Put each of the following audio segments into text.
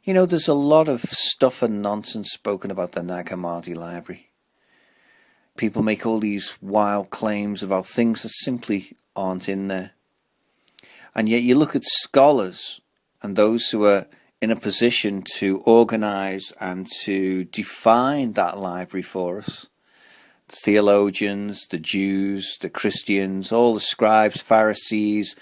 You know, there's a lot of stuff and nonsense spoken about the Nag Hammadi library. People make all these wild claims about things that simply aren't in there. And yet you look at scholars and those who are in a position to organise and to define that library for us. The theologians, the Jews, the Christians, all the scribes, Pharisees,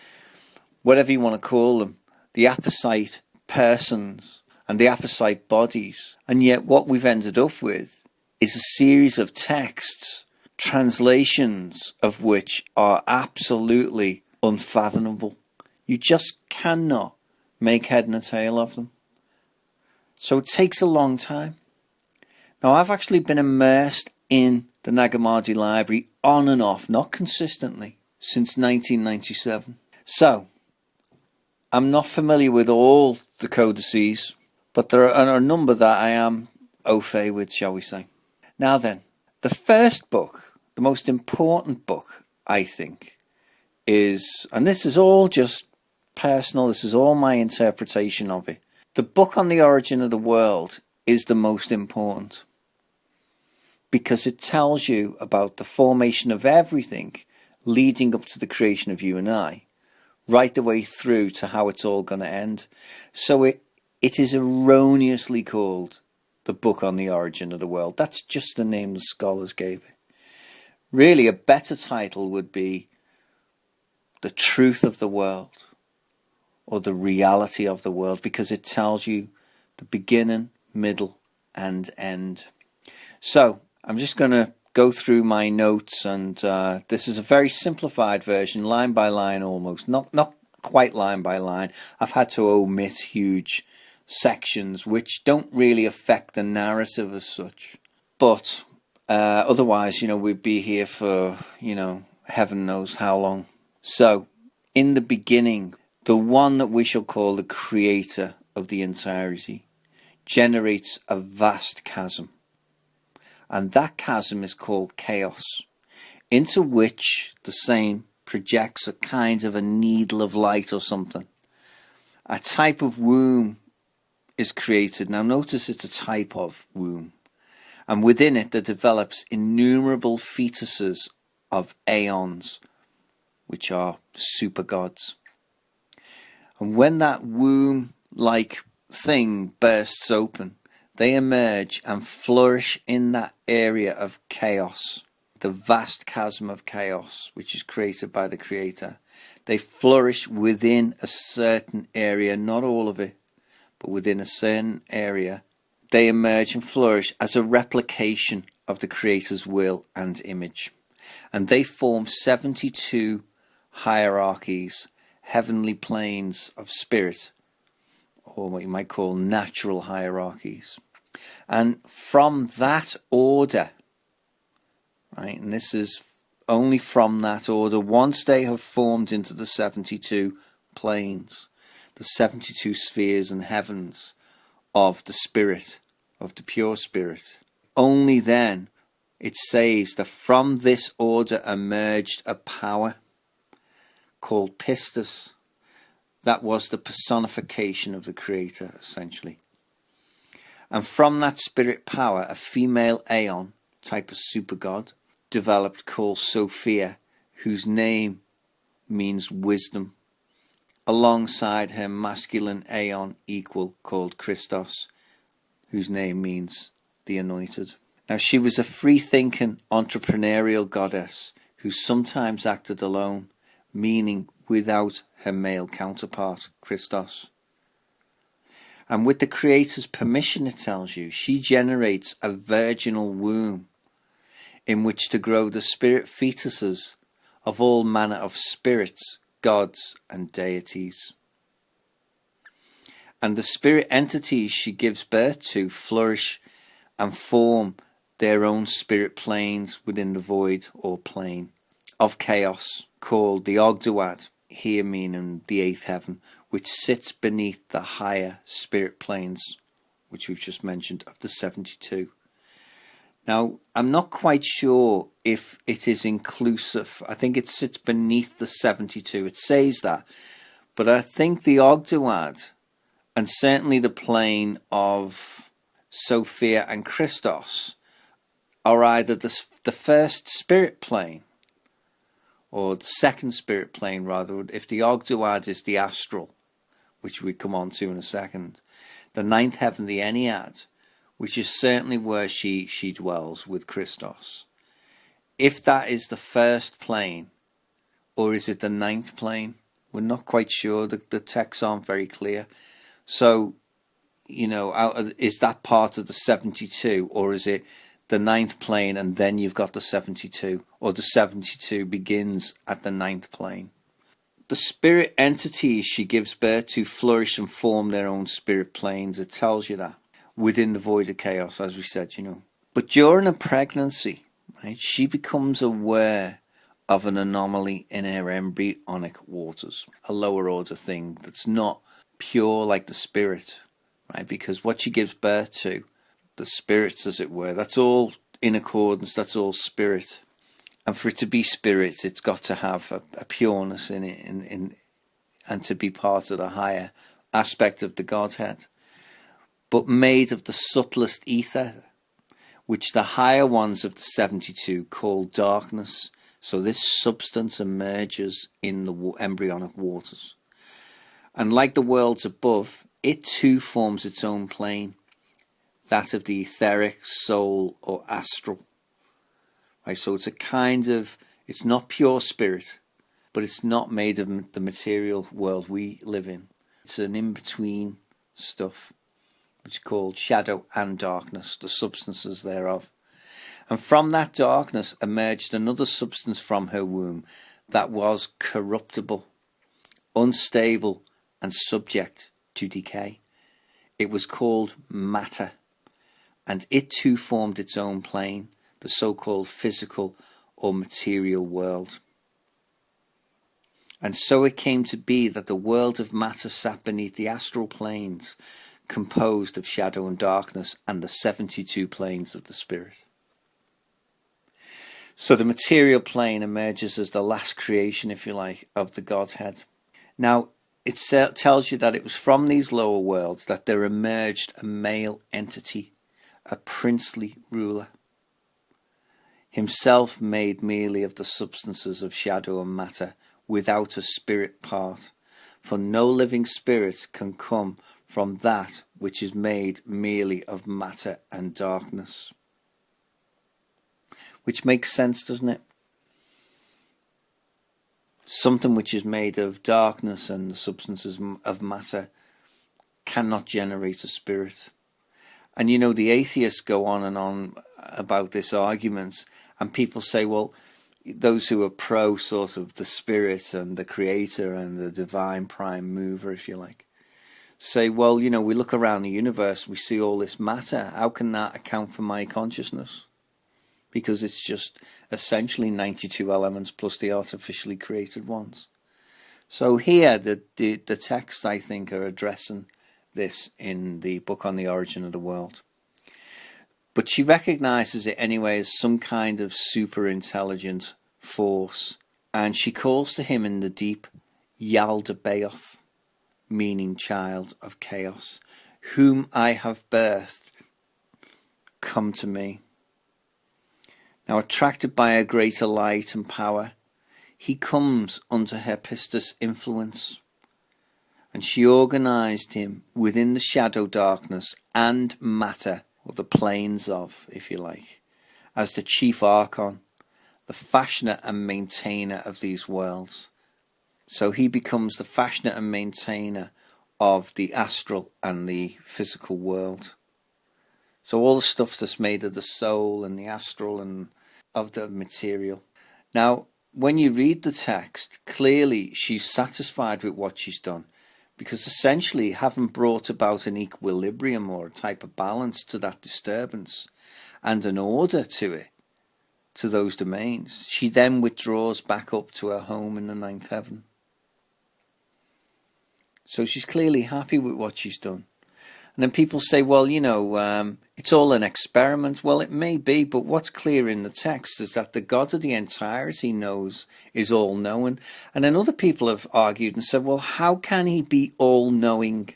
whatever you want to call them, the apposite persons and the apposite bodies. And yet what we've ended up with is a series of texts, translations of which are absolutely unfathomable. You just cannot make head and tail of them. So it takes a long time. Now, I've actually been immersed in the Nag Hammadi library on and off, not consistently, since 1997. So, I'm not familiar with all the codices, but there are a number that I am au fait with, shall we say. Now then, the first book, the most important book, I think, is, and this is all just personal, this is all my interpretation of it. The book on the origin of the world is the most important because it tells you about the formation of everything leading up to the creation of you and I, right the way through to how it's all going to end. So it is erroneously called the book on the origin of the world. That's just the name the scholars gave it. Really, a better title would be The Truth of the World, or The Reality of the World, because it tells you the beginning, middle, and end. So, I'm just going to go through my notes, and this is a very simplified version, line by line almost, not quite line by line. I've had to omit huge sections which don't really affect the narrative as such. But otherwise, we'd be here for, heaven knows how long. So, in the beginning, the one that we shall call the creator of the entirety generates a vast chasm. And that chasm is called chaos, into which the same projects a kind of a needle of light or something. A type of womb is created. Now notice it's a type of womb. And within it there develops innumerable fetuses of Aeons, which are super gods. And when that womb-like thing bursts open, they emerge and flourish in that area of chaos, the vast chasm of chaos, which is created by the Creator. They flourish within a certain area, not all of it, but within a certain area. They emerge and flourish as a replication of the Creator's will and image. And they form 72 hierarchies, heavenly planes of spirit, or what you might call natural hierarchies. And from that order, right, and this is only from that order, once they have formed into the 72 planes, the 72 spheres and heavens of the spirit, of the pure spirit, only then it says that from this order emerged a power called pistis. That was the personification of the Creator, essentially. And from that spirit power, a female Aeon, type of super god, developed called Sophia, whose name means wisdom, alongside her masculine Aeon equal called Christos, whose name means the anointed. Now she was a free-thinking entrepreneurial goddess who sometimes acted alone, meaning without her male counterpart, Christos. And with the Creator's permission, it tells you, she generates a virginal womb in which to grow the spirit fetuses of all manner of spirits, gods and deities. And the spirit entities she gives birth to flourish and form their own spirit planes within the void or plane of chaos, called the O'Doherty, here meaning the eighth heaven, which sits beneath the higher spirit planes, which we've just mentioned, of the 72. Now, I'm not quite sure if it is inclusive. I think it sits beneath the 72. It says that. But I think the O'Doherty And certainly the plane of Sophia and Christos are either the first spirit plane, or the second spirit plane rather, if the O'Doherty is the astral, which we come on to in a second. The ninth heaven, the Ennead, which is certainly where she dwells with Christos. If that is the first plane, or is it the ninth plane? We're not quite sure. The texts aren't very clear. So, is that part of the 72, or is it the ninth plane and then you've got the 72, or the 72 begins at the ninth plane? The spirit entities she gives birth to flourish and form their own spirit planes. It tells you that within the void of chaos, as we said, But during a pregnancy, right, she becomes aware of an anomaly in her embryonic waters, a lower order thing that's not pure like the spirit, right? Because what she gives birth to, the spirits, as it were, that's all in accordance, that's all spirit. And for it to be spirit, it's got to have a pureness in it, and to be part of the higher aspect of the Godhead. But made of the subtlest ether, which the higher ones of the 72 call darkness. So this substance emerges in the embryonic waters. And like the worlds above, it too forms its own plane, that of the etheric, soul, or astral. Right, so it's a kind of, it's not pure spirit, but it's not made of the material world we live in. It's an in-between stuff, which is called shadow and darkness, the substances thereof. And from that darkness emerged another substance from her womb that was corruptible, unstable, and subject to decay. It was called matter, and it too formed its own plane, the so-called physical or material world. And so it came to be that the world of matter sat beneath the astral planes, composed of shadow and darkness, and the 72 planes of the spirit. So the material plane emerges as the last creation, if you like, of the Godhead. Now, it tells you that it was from these lower worlds that there emerged a male entity, a princely ruler, himself made merely of the substances of shadow and matter, without a spirit part. For no living spirit can come from that which is made merely of matter and darkness. Which makes sense, doesn't it? Something which is made of darkness and the substances of matter cannot generate a spirit. And the atheists go on and on about this argument, and people say, well, those who are pro sort of the spirit and the creator and the divine prime mover, if you like, say, well, we look around the universe, we see all this matter. How can that account for my consciousness? Because it's just essentially 92 elements plus the artificially created ones. So here, the texts, I think, are addressing this in the book on the origin of the world. But she recognizes it anyway as some kind of super intelligent force, and she calls to him in the deep, Yaldabaoth, meaning child of chaos, whom I have birthed, come to me. Now, attracted by a greater light and power, he comes under her pistis influence, and she organized him within the shadow darkness and matter, or the planes of, if you like, as the Chief Archon, the fashioner and maintainer of these worlds. So he becomes the fashioner and maintainer of the astral and the physical world. So all the stuff that's made of the soul and the astral and of the material. Now, when you read the text, clearly she's satisfied with what she's done, because essentially, having brought about an equilibrium or a type of balance to that disturbance and an order to it, to those domains, she then withdraws back up to her home in the ninth heaven. So she's clearly happy with what she's done. And then people say, well, it's all an experiment. Well, it may be, but what's clear in the text is that the God of the entirety knows, is all-knowing. And then other people have argued and said, well, how can he be all-knowing?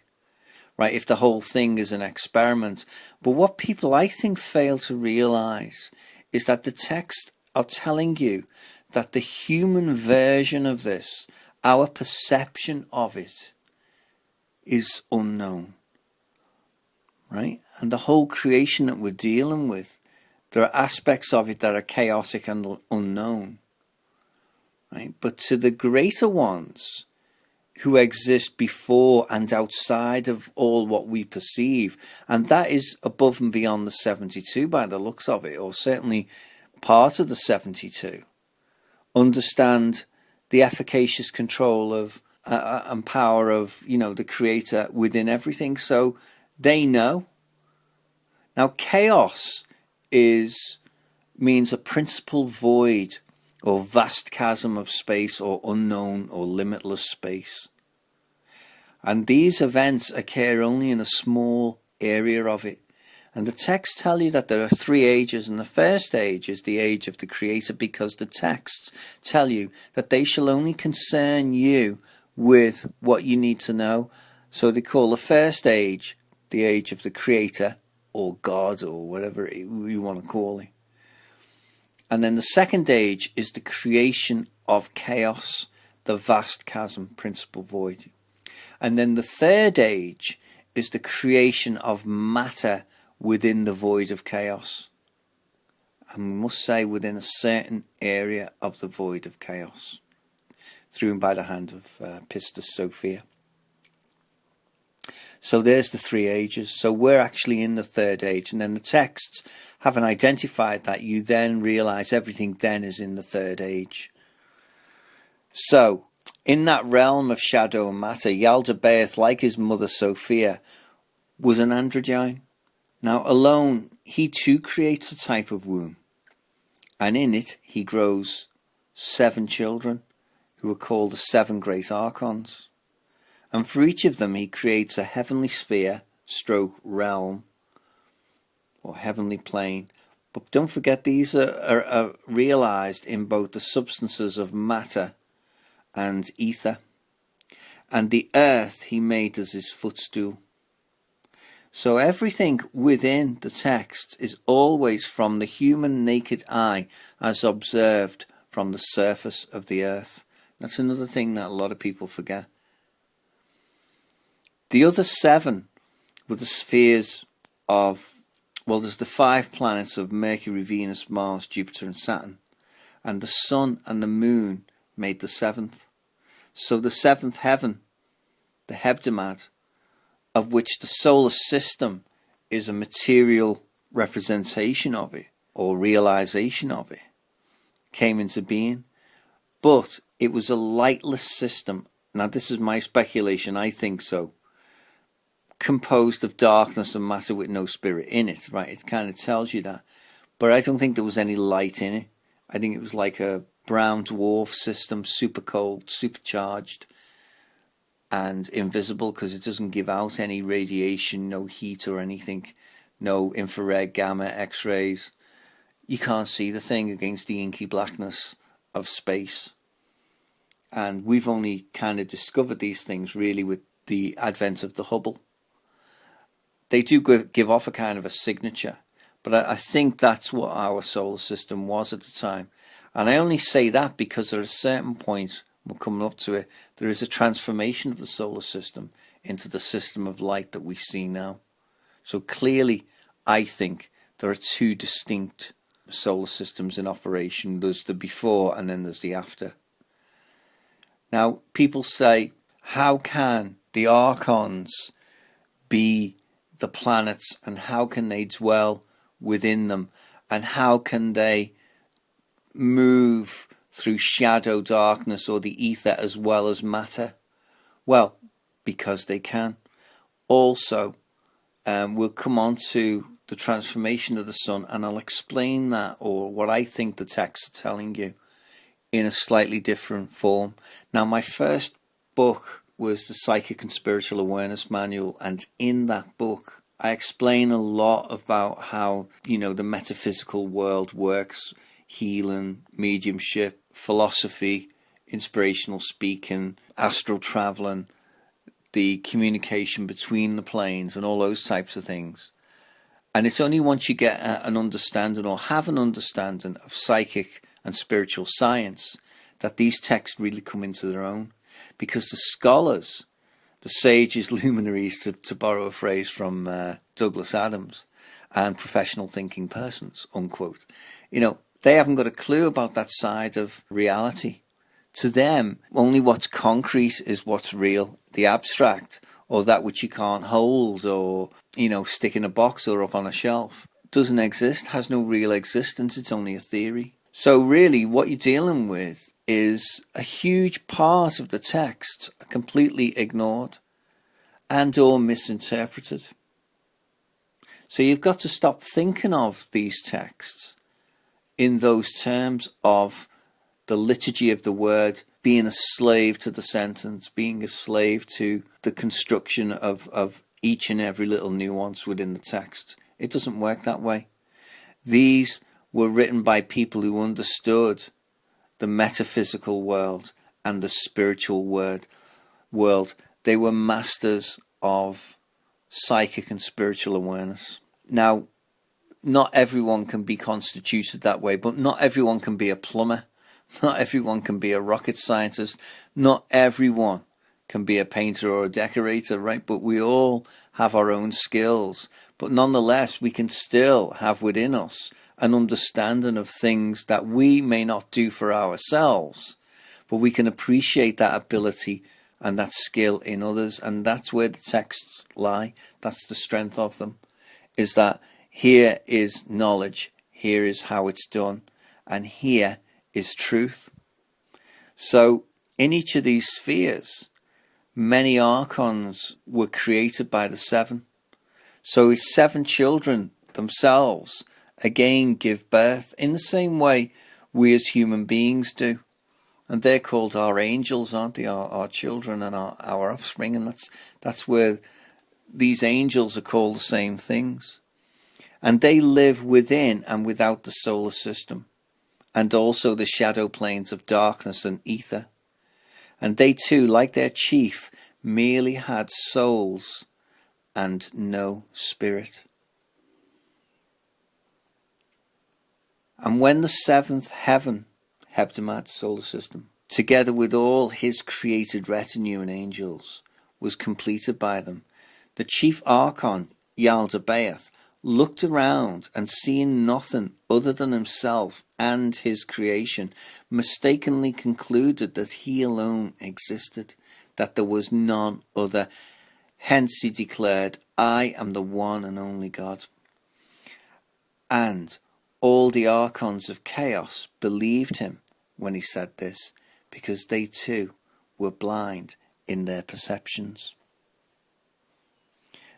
right? If the whole thing is an experiment. But what people, I think, fail to realize is that the texts are telling you that the human version of this, our perception of it, is unknown, right? And the whole creation that we're dealing with, there are aspects of it that are chaotic and unknown, right? But to the greater ones who exist before and outside of all what we perceive, and that is above and beyond the 72 by the looks of it, or certainly part of the 72, understand the efficacious control of and power of, the Creator within everything. So they know. Now, chaos means a principal void or vast chasm of space or unknown or limitless space. And these events occur only in a small area of it. And the texts tell you that there are 3 ages, and the first age is the age of the Creator, because the texts tell you that they shall only concern you with what you need to know. So they call the first age the age of the Creator, or God, or whatever you want to call it. And then the second age is the creation of chaos, the vast chasm, principal void. And then the third age is the creation of matter within the void of chaos. And we must say within a certain area of the void of chaos, through and by the hand of Pistis Sophia. So there's the 3 ages. So we're actually in the third age. And then the texts, having identified that, you then realize everything then is in the third age. So in that realm of shadow and matter, Yaldabaoth, like his mother Sophia, was an androgyne. Now alone, he too creates a type of womb. And in it, he grows 7 children who are called the 7 great Archons. And for each of them, he creates a heavenly sphere, stroke realm, or heavenly plane. But don't forget, these are realized in both the substances of matter and ether. And the earth he made as his footstool. So everything within the text is always from the human naked eye as observed from the surface of the earth. That's another thing that a lot of people forget. The other 7 were the spheres of, well, there's the 5 planets of Mercury, Venus, Mars, Jupiter and Saturn. And the sun and the moon made the 7th. So the 7th heaven, the Hebdomad, of which the solar system is a material representation of it, or realization of it, came into being. But it was a lightless system. Now this is my speculation, I think so. Composed of darkness and matter with no spirit in it, right? It kind of tells you that. But I don't think there was any light in it. I think it was like a brown dwarf system, super cold, supercharged, and invisible, because it doesn't give out any radiation, no heat or anything, no infrared, gamma, x-rays. You can't see the thing against the inky blackness of space. And we've only kind of discovered these things really with the advent of the Hubble. They do give off a kind of a signature, but I think that's what our solar system was at the time. And I only say that because at a certain point, we're coming up to it, there is a transformation of the solar system into the system of light that we see now. So clearly, I think there are 2 distinct solar systems in operation. There's the before and then there's the after. Now, people say, how can the Archons be the planets, and how can they dwell within them, and how can they move through shadow, darkness, or the ether as well as matter? Well, because they can. Also, we'll come on to the transformation of the sun, and I'll explain that, or what I think the texts are telling you, in a slightly different form. Now, my first book was the Psychic and Spiritual Awareness Manual, and in that book I explain a lot about how, the metaphysical world works, healing, mediumship, philosophy, inspirational speaking, astral traveling, the communication between the planes and all those types of things. And it's only once you get an understanding or have an understanding of psychic and spiritual science that these texts really come into their own. Because the scholars, the sages, luminaries, to borrow a phrase from Douglas Adams, and professional thinking persons, unquote, they haven't got a clue about that side of reality. To them, only what's concrete is what's real. The abstract, or that which you can't hold, or, stick in a box or up on a shelf, doesn't exist, has no real existence, it's only a theory. So really, what you're dealing with is a huge part of the text completely ignored and or misinterpreted. So you've got to stop thinking of these texts in those terms of the liturgy of the word, being a slave to the sentence, being a slave to the construction of each and every little nuance within the text. It doesn't work that way. These were written by people who understood the metaphysical world and the spiritual world. They were masters of psychic and spiritual awareness. Now, not everyone can be constituted that way, but not everyone can be a plumber. Not everyone can be a rocket scientist. Not everyone can be a painter or a decorator, right? But we all have our own skills. But nonetheless, we can still have within us an understanding of things that we may not do for ourselves, but we can appreciate that ability and that skill in others. And that's where the texts lie. That's the strength of them, is that here is knowledge, here is how it's done, and here is truth. So in each of these spheres, many archons were created by the seven. So his seven children themselves again give birth in the same way we as human beings do. And they're called our angels, aren't they? Our children and our offspring. And that's where these angels are called the same things. And they live within and without the solar system, and also the shadow planes of darkness and ether. And they too, like their chief, merely had souls and no spirit. And when the seventh heaven, Hebdomad, solar system, together with all his created retinue and angels, was completed by them, the chief Archon, Yaldabaoth, looked around and seeing nothing other than himself and his creation, mistakenly concluded that he alone existed, that there was none other. Hence he declared, I am the one and only God. And all the Archons of chaos believed him when he said this, because they too were blind in their perceptions.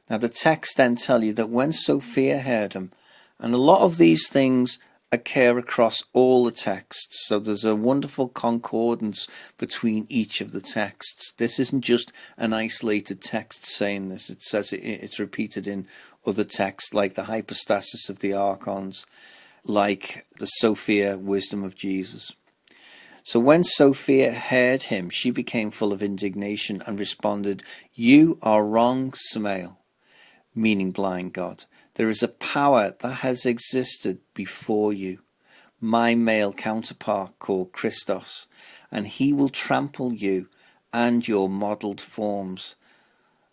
Now the texts then tell you that when Sophia heard him, and a lot of these things occur across all the texts, so there's a wonderful concordance between each of the texts. This isn't just an isolated text saying this. It says it's repeated in other texts, like the hypostasis of the Archons, like the Sophia wisdom of Jesus. So when Sophia heard him, she became full of indignation and responded, You are wrong, Samael, meaning blind God. There is a power that has existed before you, my male counterpart called Christos, and he will trample you and your modelled forms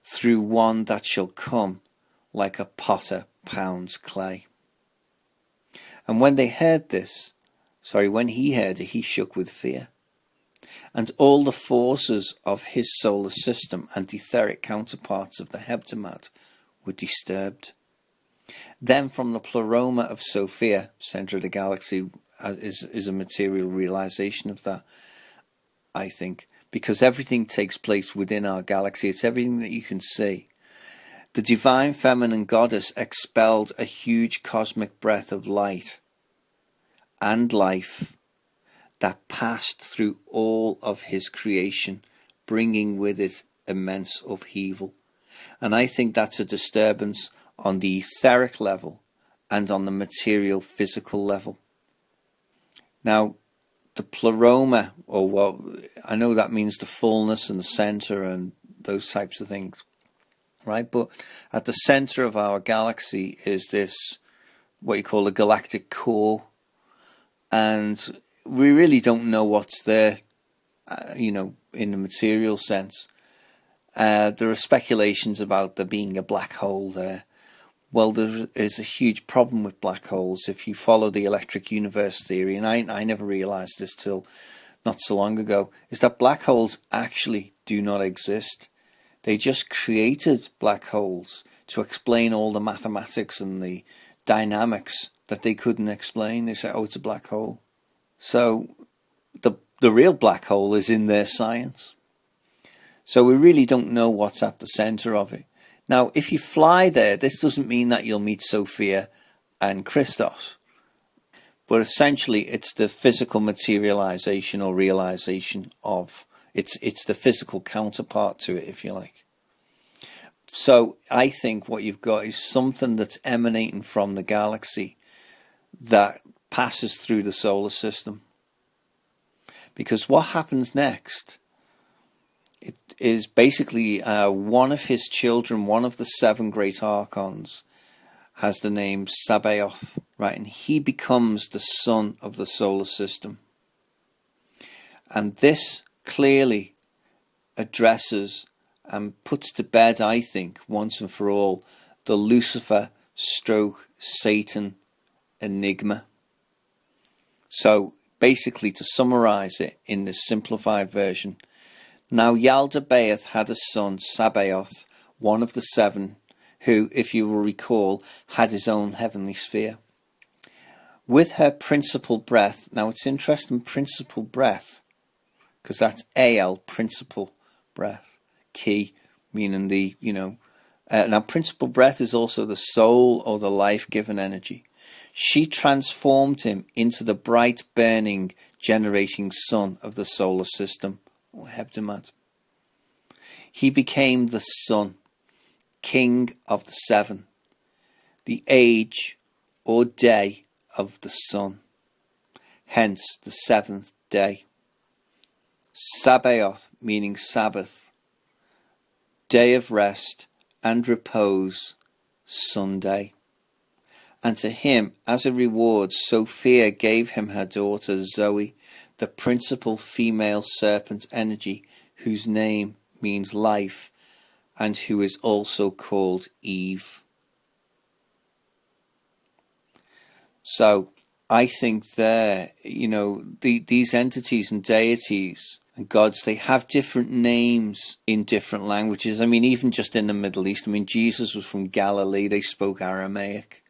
through one that shall come like a potter pounds clay. And when he heard it, he shook with fear. And all the forces of his solar system and etheric counterparts of the Hebdomad were disturbed. Then from the pleroma of Sophia, centre of the galaxy, is a material realization of that, I think, because everything takes place within our galaxy. It's everything that you can see. The divine feminine goddess expelled a huge cosmic breath of light and life that passed through all of his creation, bringing with it immense upheaval. And I think that's a disturbance on the etheric level and on the material physical level. Now, the pleroma, I know that means the fullness and the centre and those types of things, right? But at the center of our galaxy is this, what you call a galactic core, and we really don't know what's there, in the material sense. There are speculations about there being a black hole there. Well, there is a huge problem with black holes if you follow the electric universe theory, and I never realized this till not so long ago, is that black holes actually do not exist. They just created black holes to explain all the mathematics and the dynamics that they couldn't explain. They say, oh, it's a black hole. So the real black hole is in their science. So we really don't know what's at the center of it. Now, if you fly there, this doesn't mean that you'll meet Sophia and Christos. But essentially, it's the physical materialization or realization of, it's the physical counterpart to it, if you like. So I think what you've got is something that's emanating from the galaxy that passes through the solar system. Because what happens next, it is basically one of his children, one of the 7 great Archons, has the name Sabaoth, right? And he becomes the son of the solar system. And this clearly addresses and puts to bed, I think, once and for all, the Lucifer stroke Satan enigma. So basically, to summarize it in this simplified version, now Yaldabaoth had a son, Sabaoth, one of the 7, who, if you will recall, had his own heavenly sphere. With her principal breath, now it's interesting, principal breath, because that's AL, principal breath, key, meaning the, now principal breath is also the soul or the life-given energy. She transformed him into the bright, burning, generating sun of the solar system, or Hebdomad. He became the sun, king of the 7, the age or day of the sun, hence the 7th day. Sabaoth, meaning Sabbath, day of rest and repose, Sunday. And to him, as a reward, Sophia gave him her daughter Zoe, the principal female serpent energy, whose name means life, and who is also called Eve. So I think there, these entities and deities and gods, they have different names in different languages. I mean, even just in the Middle East, Jesus was from Galilee, they spoke Aramaic.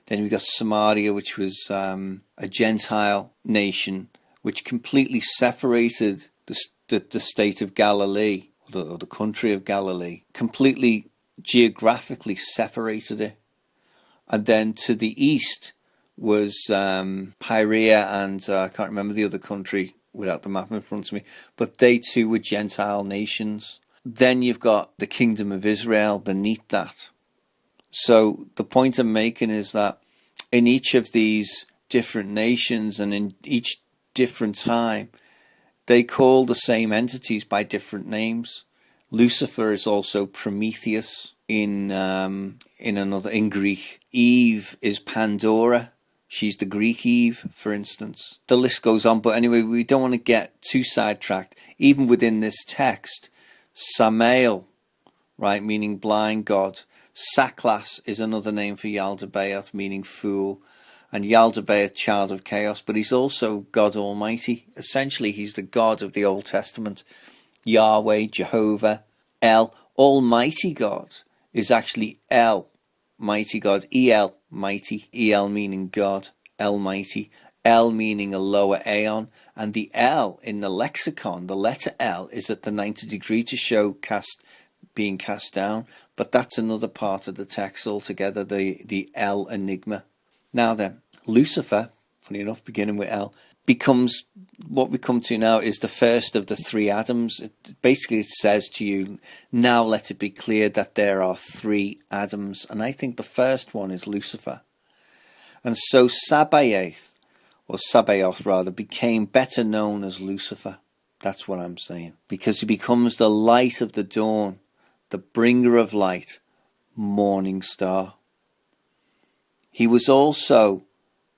Then we got Samaria, which was a Gentile nation, which completely separated the state of Galilee, or the country of Galilee, completely geographically separated it. And then to the east was Pyrea and I can't remember the other country without the map in front of me, but they too were Gentile nations. Then you've got the kingdom of Israel beneath that. So the point I'm making is that in each of these different nations and in each different time, they call the same entities by different names. Lucifer is also Prometheus in Greek. Eve is Pandora. She's the Greek Eve, for instance. The list goes on, but anyway, we don't want to get too sidetracked. Even within this text, Samael, right, meaning blind god. Saklas is another name for Yaldabaoth, meaning fool. And Yaldabaoth, child of chaos, but he's also God Almighty. Essentially, he's the God of the Old Testament. Yahweh, Jehovah, El, Almighty God, is actually El, mighty God. El, mighty. El meaning God. El, mighty. El meaning a lower aeon. And the El in the lexicon, the letter L, is at the 90 degree to show being cast down. But that's another part of the text altogether, the El enigma. Now then, Lucifer, funny enough, beginning with L, becomes what we come to now is the first of the 3 Adams. Basically, it says to you, now let it be clear that there are 3 Adams. And I think the first one is Lucifer. And so Sabaoth, or Sabaoth rather, became better known as Lucifer. That's what I'm saying. Because he becomes the light of the dawn, the bringer of light, morning star. He was also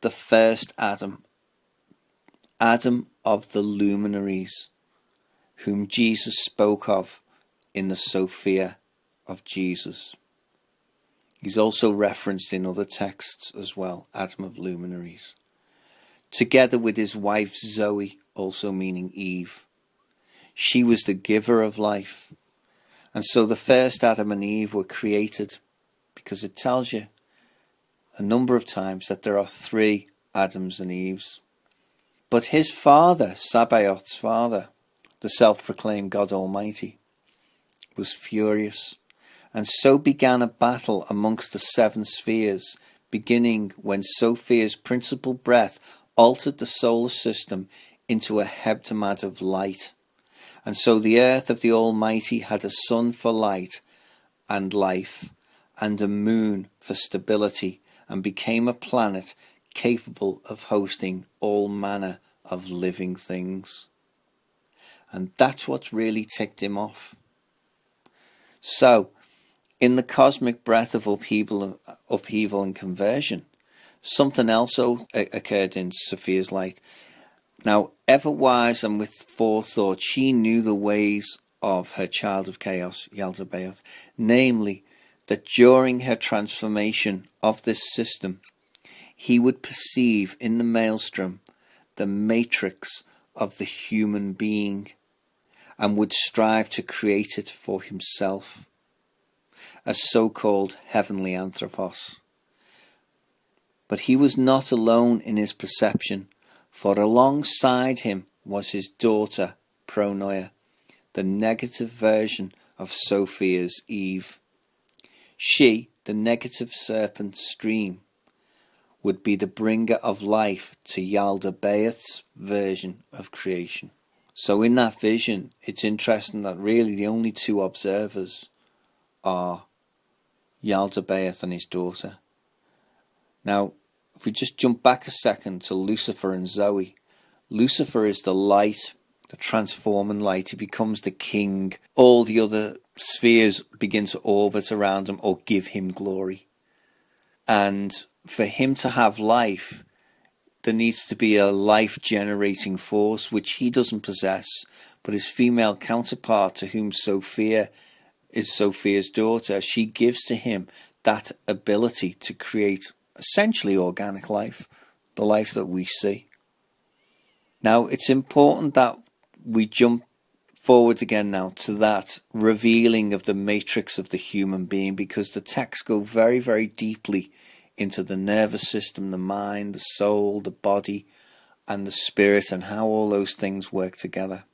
the first Adam, Adam of the luminaries, whom Jesus spoke of in the Sophia of Jesus. He's also referenced in other texts as well, Adam of luminaries. Together with his wife Zoe, also meaning Eve. She was the giver of life. And so the first Adam and Eve were created, because it tells you a number of times that there are 3 Adams and Eves. But his father, Sabaoth's father, the self-proclaimed God Almighty, was furious, and so began a battle amongst the 7 spheres, beginning when Sophia's principal breath altered the solar system into a hebdomad of light. And so the earth of the Almighty had a sun for light and life, and a moon for stability, and became a planet capable of hosting all manner of living things. And that's what's really ticked him off. So, in the cosmic breath of upheaval and conversion, something else occurred in Sophia's light. Now, ever wise and with forethought, she knew the ways of her child of chaos, Yaldabaoth, namely, that during her transformation of this system, he would perceive in the maelstrom the matrix of the human being, and would strive to create it for himself, a so-called heavenly anthropos. But he was not alone in his perception, for alongside him was his daughter, Pronoia, the negative version of Sophia's Eve. She, the negative serpent stream, would be the bringer of life to Yaldabaoth's version of creation. So in that vision, it's interesting that really the only 2 observers are Yaldabaoth and his daughter. Now, if we just jump back a second to Lucifer and Zoe, Lucifer is the light, the transforming light. He becomes the king. All the other spheres begin to orbit around him or give him glory. And for him to have life, there needs to be a life-generating force, which he doesn't possess, but his female counterpart, to whom Sophia is Sophia's daughter, she gives to him that ability to create essentially organic life, the life that we see. Now, it's important that we jump forward again now to that revealing of the matrix of the human being, because the texts go very, very deeply into the nervous system, the mind, the soul, the body, and the spirit, and how all those things work together.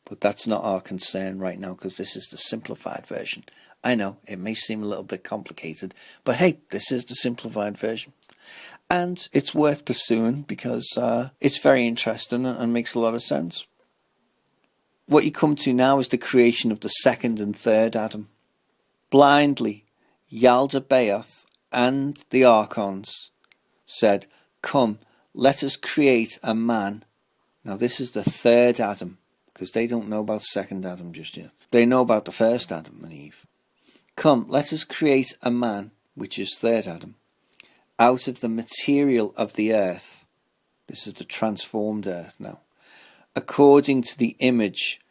But that's not our concern right now, because this is the simplified version. I know, it may seem a little bit complicated, but hey, this is the simplified version. And it's worth pursuing, because it's very interesting and makes a lot of sense. What you come to now is the creation of the 2nd and 3rd Adam. Blindly, Yaldabaoth and the Archons said, "Come, let us create a man." Now this is the 3rd Adam, because they don't know about 2nd Adam just yet. They know about the 1st Adam and Eve. "Come, let us create a man," which is 3rd Adam, "out of the material of the earth." This is the transformed earth now. "According to the image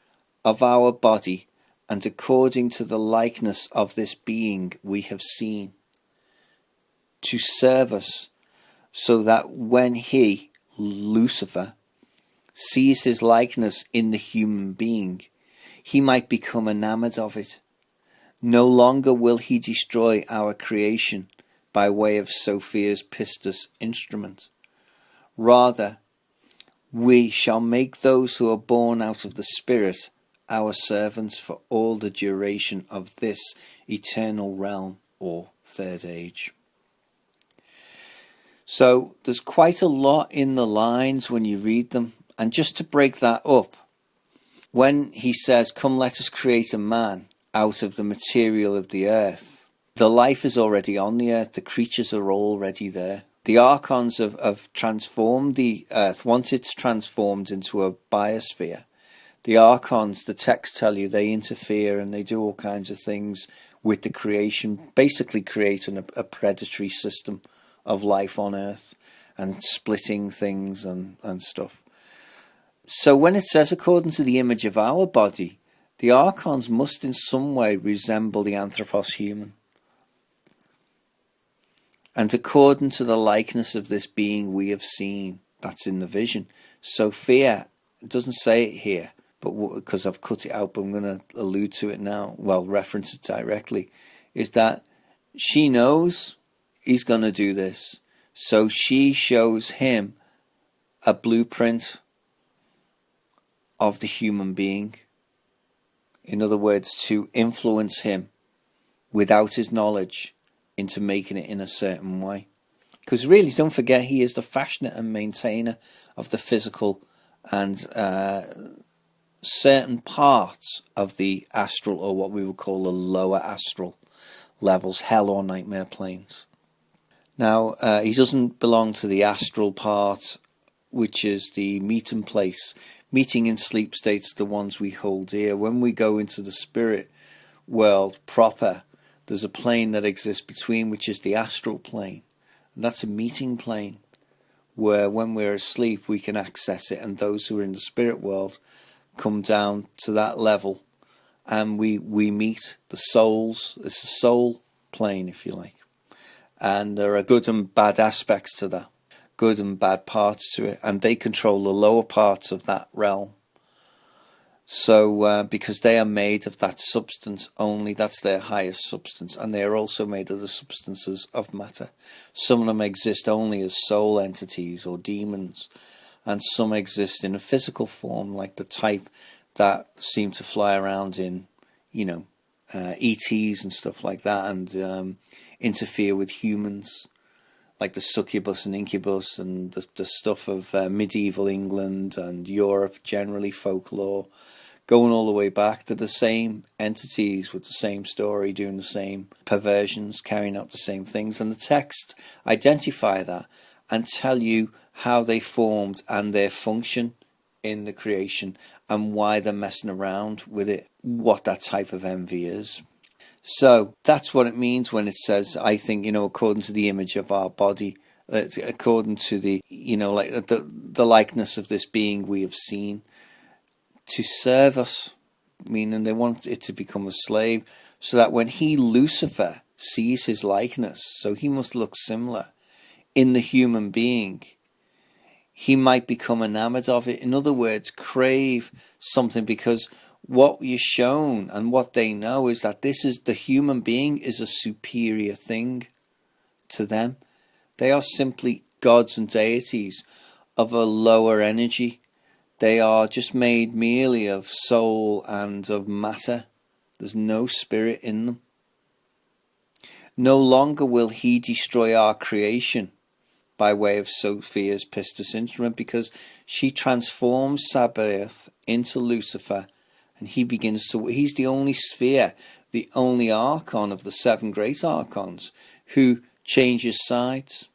of our body, and according to the likeness of this being we have seen, to serve us, so that when he, Lucifer, sees his likeness in the human being, he might become enamored of it. No longer will he destroy our creation by way of Sophia's pistis instrument. Rather, we shall make those who are born out of the Spirit our servants for all the duration of this eternal realm or 3rd age." So there's quite a lot in the lines when you read them. And just to break that up, when he says, "Come, let us create a man out of the material of the earth," the life is already on the earth. The creatures are already there. The Archons have transformed the earth. Once it's transformed into a biosphere, The Archons, the texts tell you, they interfere and they do all kinds of things with the creation, basically creating a predatory system of life on Earth and splitting things and stuff. So when it says according to the image of our body, the Archons must in some way resemble the anthropos human. And according to the likeness of this being we have seen, that's in the vision. Sophia, it doesn't say it here, but because I've cut it out, but I'm going to allude to it now, well, reference it directly, is that she knows he's going to do this. So she shows him a blueprint of the human being. In other words, to influence him without his knowledge into making it in a certain way. Because really, don't forget, he is the fashioner and maintainer of the physical and certain parts of the astral, or what we would call the lower astral levels, hell or nightmare planes. Now, he doesn't belong to the astral part, which is the meeting place. Meeting in sleep states, the ones we hold dear. When we go into the spirit world proper, there's a plane that exists between, which is the astral plane. And that's a meeting plane, where when we're asleep we can access it, and those who are in the spirit world come down to that level, and we meet the souls. It's a soul plane, if you like. And there are good and bad aspects to that, good and bad parts to it, and they control the lower parts of that realm. So because they are made of that substance only, that's their highest substance, and they are also made of the substances of matter. Some of them exist only as soul entities or demons, and some exist in a physical form, like the type that seem to fly around in, ETs and stuff like that, and interfere with humans, like the succubus and incubus and the stuff of medieval England and Europe, generally folklore, going all the way back to the same entities with the same story, doing the same perversions, carrying out the same things. And the texts identify that and tell you how they formed and their function in the creation and why they're messing around with it, what that type of envy is. So that's what it means when it says, I think, according to the image of our body, according to the, like the likeness of this being we have seen, to serve us, meaning they want it to become a slave, so that when he, Lucifer, sees his likeness, so he must look similar in the human being, he might become enamored of it. In other words, crave something, because what you're shown and what they know is that the human being is a superior thing to them. They are simply gods and deities of a lower energy. They are just made merely of soul and of matter. There's no spirit in them. No longer will he destroy our creation by way of Sophia's pistis instrument, because she transforms Sabaoth into Lucifer, and he's the only sphere, the only Archon of the 7 great Archons who changes sides.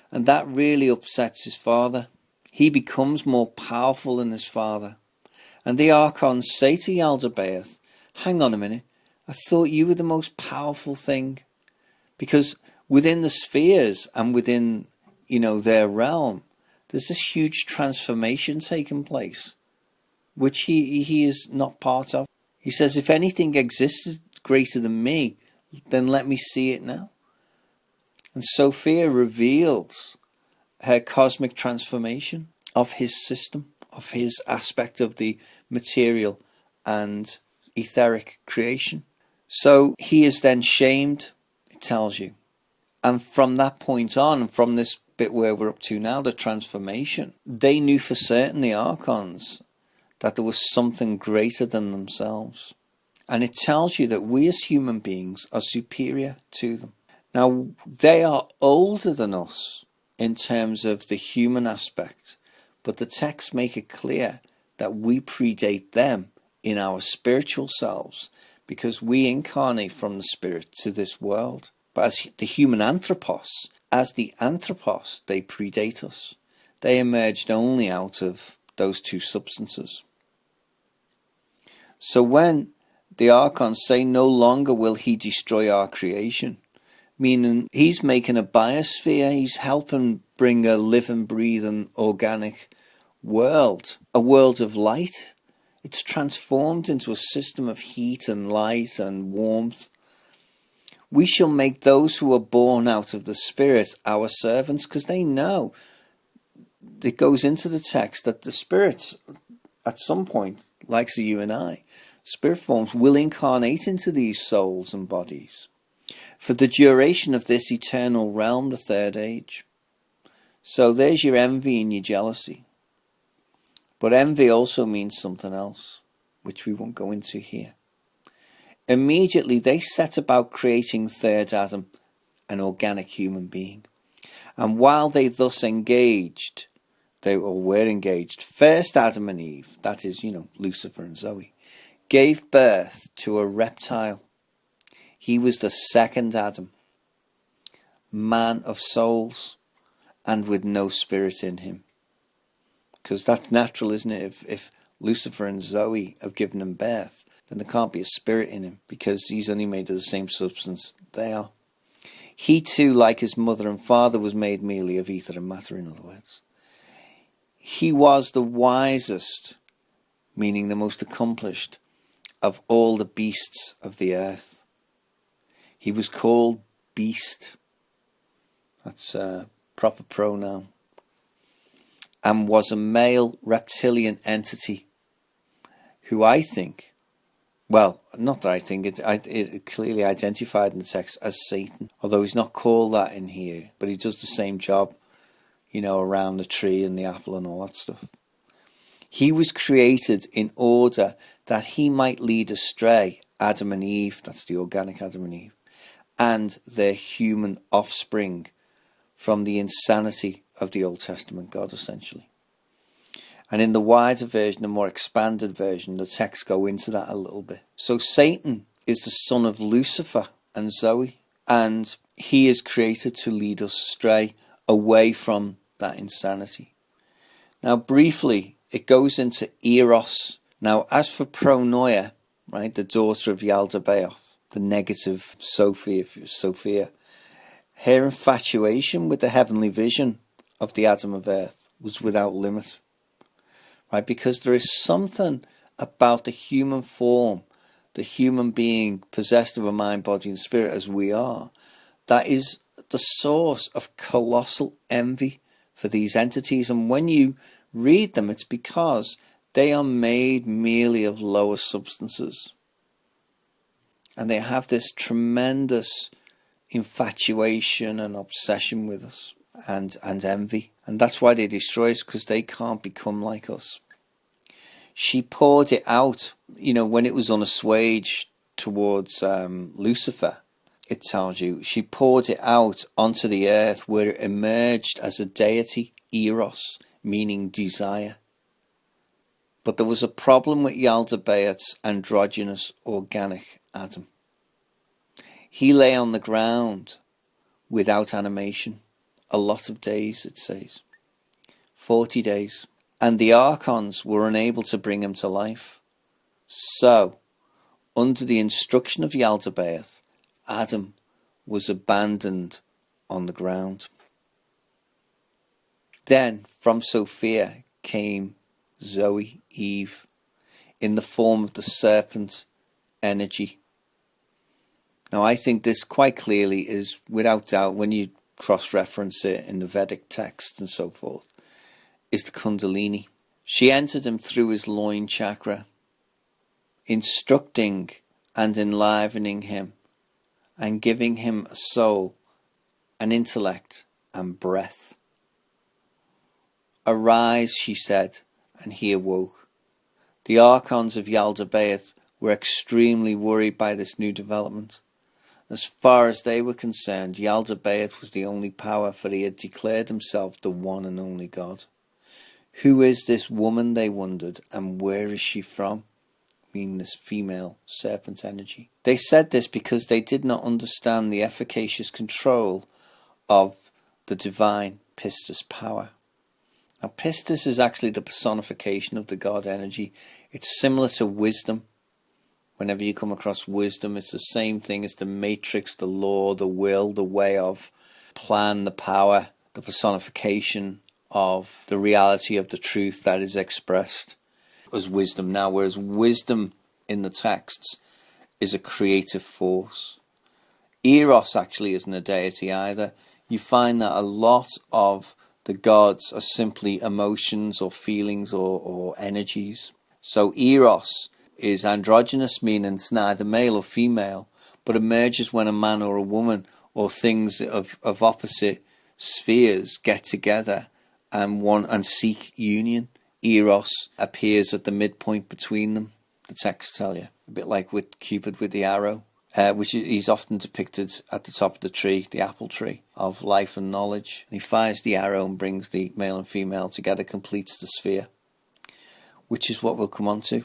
And that really upsets his father. He becomes more powerful than his father. And the Archons say to Yaldabaoth, hang on a minute, I thought you were the most powerful thing. Because within the spheres and within, their realm, there's this huge transformation taking place, which he is not part of. He says, if anything exists greater than me, then let me see it now. And Sophia reveals her cosmic transformation of his system, of his aspect of the material and etheric creation. So he is then shamed, it tells you. And from that point on, from this bit where we're up to now, the transformation, they knew for certain, the Archons, that there was something greater than themselves. And it tells you that we as human beings are superior to them. Now, they are older than us in terms of the human aspect, but the texts make it clear that we predate them in our spiritual selves, because we incarnate from the spirit to this world. But as the human anthropos, they predate us. They emerged only out of those two substances. So when the Archons say no longer will he destroy our creation, meaning he's making a biosphere, he's helping bring a living, breathing, organic world, a world of light. It's transformed into a system of heat and light and warmth. We shall make those who are born out of the Spirit our servants, because they know, it goes into the text, that the Spirit, at some point, like you and I, spirit forms will incarnate into these souls and bodies for the duration of this eternal realm, the third age. So there's your envy and your jealousy. But envy also means something else, which we won't go into here. Immediately they set about creating third Adam, an organic human being. And while they thus engaged, were engaged, first Adam and Eve, that is, Lucifer and Zoe, gave birth to a reptile. He was the second Adam, man of souls and with no spirit in him. Because that's natural, isn't it? If Lucifer and Zoe have given him birth, then there can't be a spirit in him, because he's only made of the same substance they are. He too, like his mother and father, was made merely of ether and matter, in other words. He was the wisest, meaning the most accomplished, of all the beasts of the earth. He was called beast. That's a proper pronoun. And was a male reptilian entity who I think, well, not that I think, it clearly identified in the text as Satan, although he's not called that in here, but he does the same job, around the tree and the apple and all that stuff. He was created in order that he might lead astray Adam and Eve, that's the organic Adam and Eve, and their human offspring from the insanity of the Old Testament God, essentially. And in the wider version, the more expanded version, the texts go into that a little bit. So Satan is the son of Lucifer and Zoe, and he is created to lead us astray away from that insanity. Now, briefly, it goes into Eros. Now, as for Pronoia, right, the daughter of Yaldabaoth, the negative Sophia, her infatuation with the heavenly vision of the Adam of earth was without limit, right? Because there is something about the human form, the human being possessed of a mind, body and spirit as we are, that is the source of colossal envy for these entities. And when you read them, it's because they are made merely of lower substances. And they have this tremendous infatuation and obsession with us and envy. And that's why they destroy us, because they can't become like us. She poured it out, when it was unassuaged towards Lucifer. It tells you she poured it out onto the earth, where it emerged as a deity, Eros, meaning desire. But there was a problem with Yaldabaoth's androgynous organic Adam. He lay on the ground without animation, a lot of days, it says, 40 days, and the Archons were unable to bring him to life. So, under the instruction of Yaldabaoth, Adam was abandoned on the ground. Then from Sophia came Zoe, Eve, in the form of the serpent energy. Now I think this quite clearly is, without doubt, when you cross-reference it in the Vedic text and so forth, is the Kundalini. She entered him through his loin chakra, instructing and enlivening him, and giving him a soul, an intellect, and breath. Arise, she said, and he awoke. The Archons of Yaldabaoth were extremely worried by this new development. As far as they were concerned, Yaldabaoth was the only power, for he had declared himself the one and only God. Who is this woman, they wondered, and where is she from? Meaning this female serpent energy. They said this because they did not understand the efficacious control of the divine Pistis power. Now Pistis is actually the personification of the God energy. It's similar to wisdom Whenever you come across wisdom, it's the same thing as the matrix, the law, the will, the way of, plan, the power, the personification of the reality of the truth that is expressed as wisdom now. Whereas wisdom in the texts is a creative force. Eros actually isn't a deity either. You find that a lot of the gods are simply emotions or feelings or energies. So Eros is androgynous, meaning it's neither male or female, but emerges when a man or a woman or things of opposite spheres get together and seek union. Eros appears at the midpoint between them, the texts tell you. A bit like with Cupid with the arrow, which he's often depicted at the top of the tree, the apple tree of life and knowledge. And he fires the arrow and brings the male and female together, completes the sphere, which is what we'll come on to.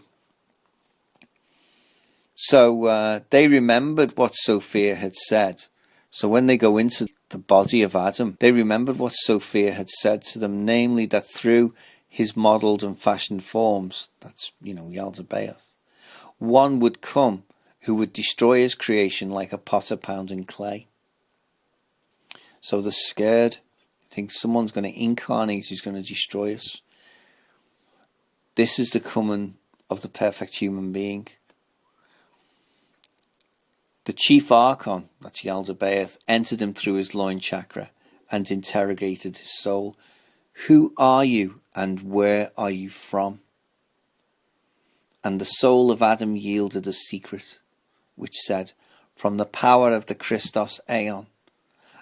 So they remembered what Sophia had said. So when they go into the body of Adam, they remembered what Sophia had said to them, namely that through his modelled and fashioned forms, that's, Yaldabaoth, one would come who would destroy his creation like a potter pounding clay. So they're scared. They think someone's going to incarnate who's going to destroy us. This is the coming of the perfect human being. The Chief Archon, that's Yaldabaoth, entered him through his loin chakra and interrogated his soul. Who are you and where are you from? And the soul of Adam yielded a secret, which said, from the power of the Christos Aeon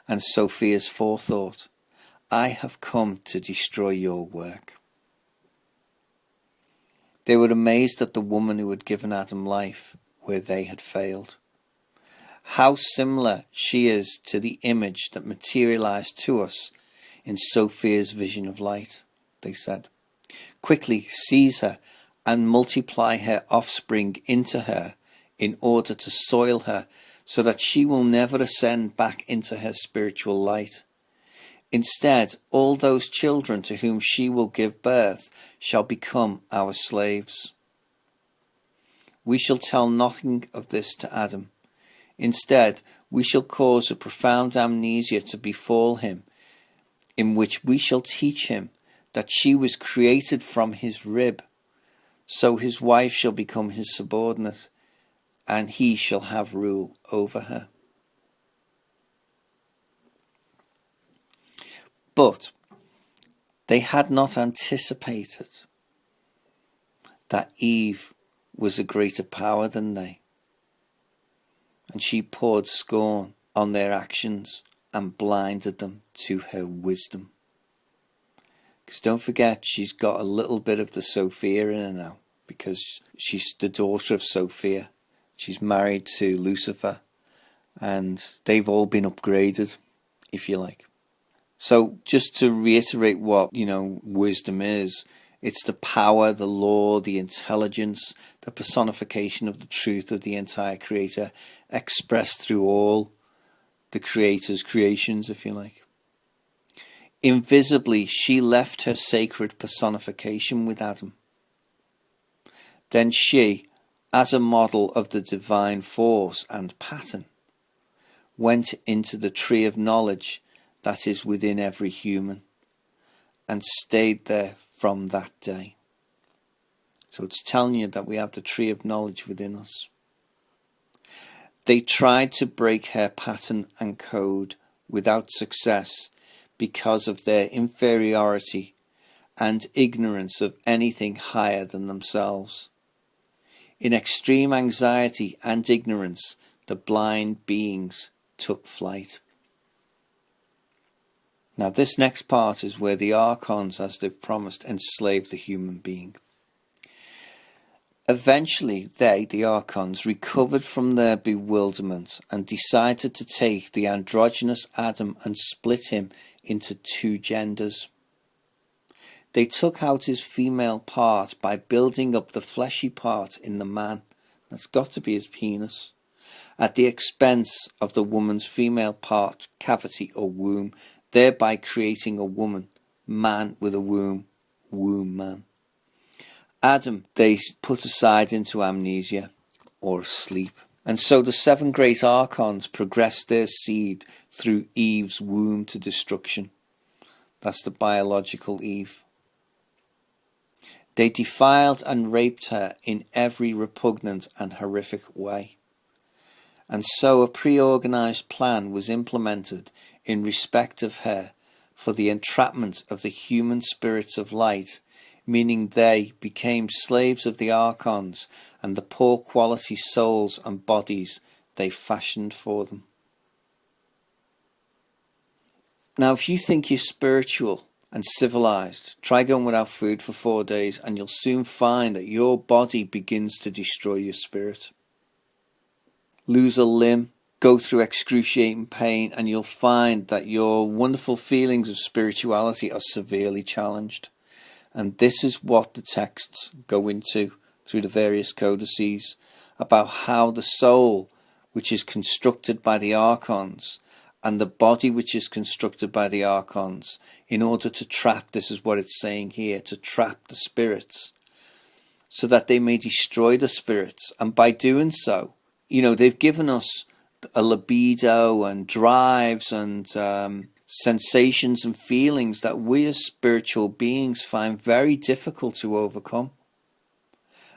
and Sophia's forethought, I have come to destroy your work. They were amazed at the woman who had given Adam life where they had failed. How similar she is to the image that materialized to us in Sophia's vision of light, they said. Quickly seize her and multiply her offspring into her in order to soil her so that she will never ascend back into her spiritual light. Instead, all those children to whom she will give birth shall become our slaves. We shall tell nothing of this to Adam. Instead, we shall cause a profound amnesia to befall him, in which we shall teach him that she was created from his rib, so his wife shall become his subordinate, and he shall have rule over her. But they had not anticipated that Eve was a greater power than they. And she poured scorn on their actions and blinded them to her wisdom. Because don't forget, she's got a little bit of the Sophia in her now, because she's the daughter of Sophia. She's married to Lucifer, and they've all been upgraded, if you like. So just to reiterate what, wisdom is, it's the power, the law, the intelligence, the personification of the truth of the entire creator, expressed through all the creator's creations, if you like. Invisibly, she left her sacred personification with Adam. Then she, as a model of the divine force and pattern, went into the tree of knowledge that is within every human, and stayed there from that day. So it's telling you that we have the tree of knowledge within us. They tried to break her pattern and code without success because of their inferiority and ignorance of anything higher than themselves. In extreme anxiety and ignorance, the blind beings took flight. Now this next part is where the Archons, as they've promised, enslave the human being. Eventually they, the Archons, recovered from their bewilderment and decided to take the androgynous Adam and split him into two genders. They took out his female part by building up the fleshy part in the man, that's got to be his penis, at the expense of the woman's female part, cavity or womb, thereby creating a woman, man with a womb, womb man. Adam they put aside into amnesia, or asleep. And so the 7 great Archons progressed their seed through Eve's womb to destruction. That's the biological Eve. They defiled and raped her in every repugnant and horrific way. And so a pre-organized plan was implemented in respect of her for the entrapment of the human spirits of light, meaning they became slaves of the Archons and the poor quality souls and bodies they fashioned for them. Now, if you think you're spiritual and civilized, try going without food for 4 days and you'll soon find that your body begins to destroy your spirit. Lose a limb, go through excruciating pain, and you'll find that your wonderful feelings of spirituality are severely challenged. And this is what the texts go into through the various codices about how the soul, which is constructed by the Archons, and the body which is constructed by the Archons, in order to trap, this is what it's saying here, to trap the spirits, so that they may destroy the spirits. And by doing so, they've given us a libido and drives and sensations and feelings that we as spiritual beings find very difficult to overcome.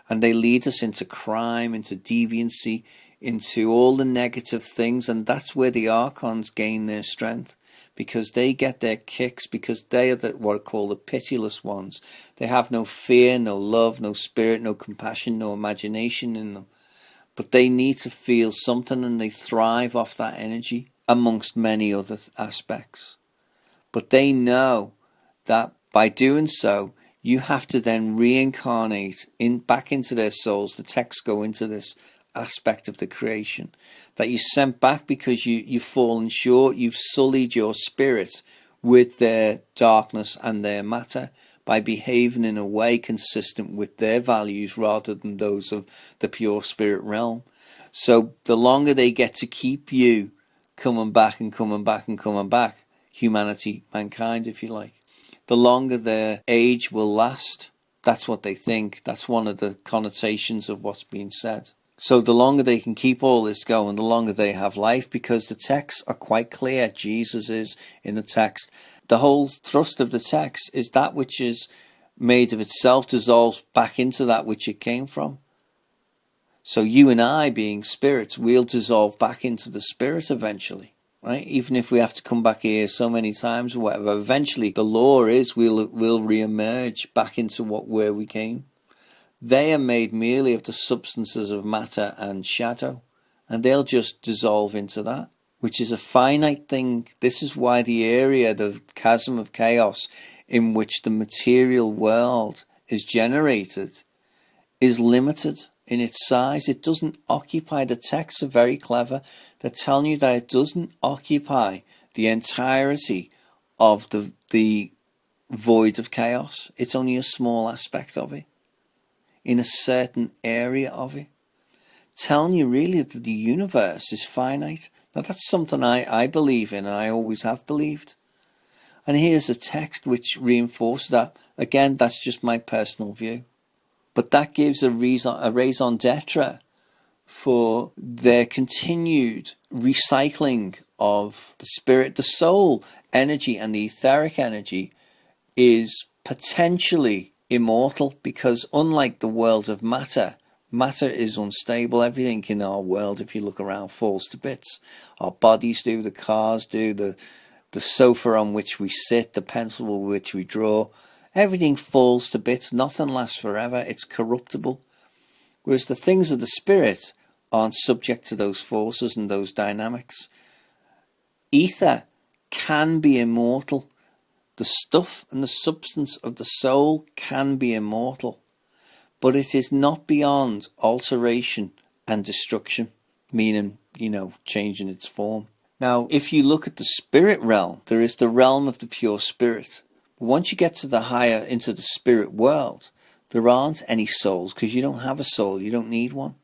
And they lead us into crime, into deviancy, into all the negative things. And that's where the Archons gain their strength, because they get their kicks, because they are what are called the pitiless ones. They have no fear, no love, no spirit, no compassion, no imagination in them. But they need to feel something, and they thrive off that energy amongst many other aspects. But they know that by doing so, you have to then reincarnate back into their souls. The texts go into this aspect of the creation, that you're sent back because you've fallen short, you've sullied your spirit with their darkness and their matter by behaving in a way consistent with their values rather than those of the pure spirit realm. So the longer they get to keep you coming back and coming back and coming back, humanity, mankind, if you like, the longer their age will last. That's what they think. That's one of the connotations of what's being said. So the longer they can keep all this going, the longer they have life, because the texts are quite clear. Jesus is in the text. The whole thrust of the text is that which is made of itself dissolves back into that which it came from. So you and I, being spirits, we'll dissolve back into the spirit eventually, right? Even if we have to come back here so many times or whatever, eventually the law is we'll re-emerge back into where we came. They are made merely of the substances of matter and shadow, and they'll just dissolve into that, which is a finite thing. This is why the area, the chasm of chaos in which the material world is generated, is limited in its size. It doesn't occupy, the texts are very clever. They're telling you that it doesn't occupy the entirety of the void of chaos. It's only a small aspect of it, in a certain area of it. Telling you really that the universe is finite. Now that's something I believe in, and I always have believed. And here's a text which reinforces that. Again, that's just my personal view. But that gives a raison d'etre for their continued recycling of the spirit. The soul energy and the etheric energy is potentially immortal, because unlike the world of matter, matter is unstable. Everything in our world, if you look around, falls to bits. Our bodies do, the cars do, the sofa on which we sit, the pencil with which we draw. Everything falls to bits. Nothing lasts forever. It's corruptible. Whereas the things of the spirit aren't subject to those forces and those dynamics. Ether can be immortal. The stuff and the substance of the soul can be immortal, but it is not beyond alteration and destruction, meaning, changing its form. Now, if you look at the spirit realm, there is the realm of the pure spirit. But once you get to the higher, into the spirit world, there aren't any souls, because you don't have a soul, you don't need one.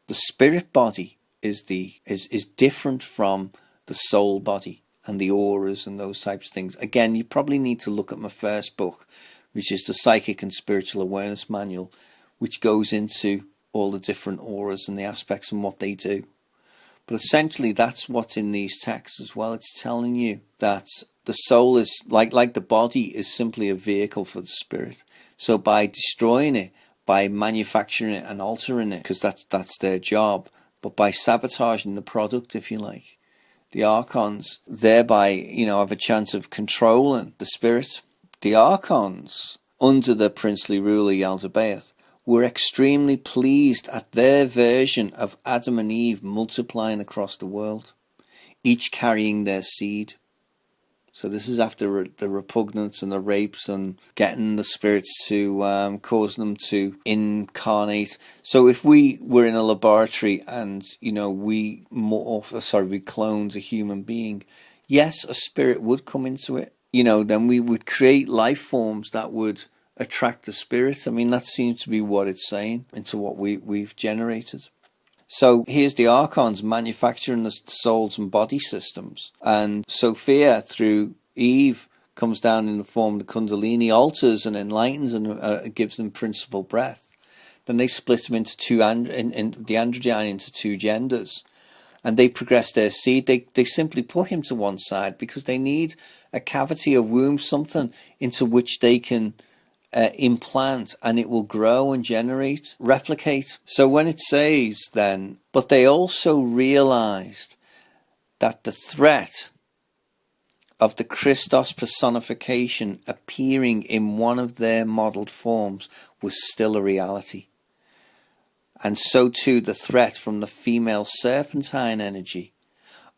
The spirit body is different from the soul body and the auras and those types of things. Again, you probably need to look at my first book, which is the Psychic and Spiritual Awareness Manual, which goes into all the different auras and the aspects and what they do. But essentially that's what's in these texts as well. It's telling you that the soul is, like the body, is simply a vehicle for the spirit. So by destroying it, by manufacturing it and altering it, because that's their job, but by sabotaging the product, if you like, the Archons thereby, have a chance of controlling the spirit. The Archons, under the princely ruler Yaldabaoth, were extremely pleased at their version of Adam and Eve multiplying across the world, each carrying their seed. So this is after the repugnance and the rapes and getting the spirits to cause them to incarnate. So if we were in a laboratory and we cloned a human being, yes, a spirit would come into it. Then we would create life forms that would attract the spirit. I mean, that seems to be what it's saying into what we've generated. So here's the Archons manufacturing the souls and body systems, and Sophia through Eve comes down in the form of the Kundalini, alters and enlightens and gives them principal breath. Then they split them into the androgyne into two genders, and they progress their seed. They simply put him to one side because they need a cavity, a womb, something into which they can implant, and it will grow and generate, replicate. So when it says then, but they also realized that the threat of the Christos personification appearing in one of their modeled forms was still a reality. And so too the threat from the female serpentine energy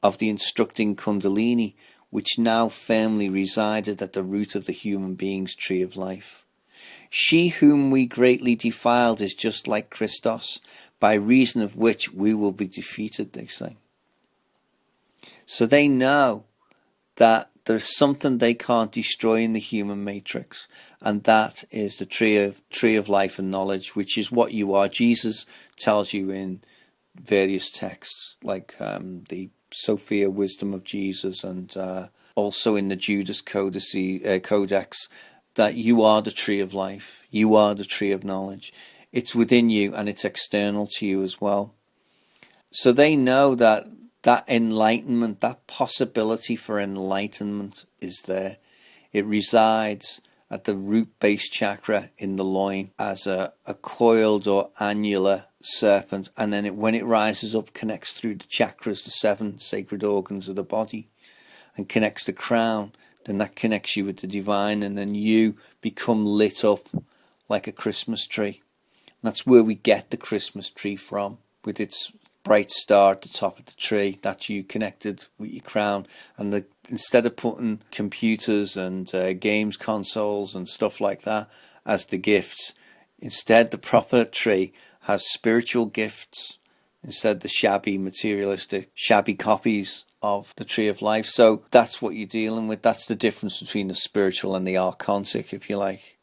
of the instructing Kundalini, which now firmly resided at the root of the human being's tree of life. She whom we greatly defiled is just like Christos, by reason of which we will be defeated, they say. So they know that there's something they can't destroy in the human matrix, and that is the tree of life and knowledge, which is what you are. Jesus tells you in various texts, like the Sophia wisdom of Jesus, and also in the Judas Codex, that you are the tree of life, you are the tree of knowledge. It's within you and it's external to you as well. So they know that enlightenment, that possibility for enlightenment is there. It resides at the root base chakra in the loin as a coiled or annular serpent, and then when it rises up, connects through the chakras, the 7 sacred organs of the body, and connects the crown. Then that connects you with the divine, and then you become lit up like a Christmas tree. And that's where we get the Christmas tree from, with its bright star at the top of the tree. That's you connected with your crown. And instead of putting computers and games consoles and stuff like that as the gifts, instead the proper tree has spiritual gifts instead the shabby, materialistic, shabby copies of the tree of life. So that's what you're dealing with. That's the difference between the spiritual and the archontic, if you like.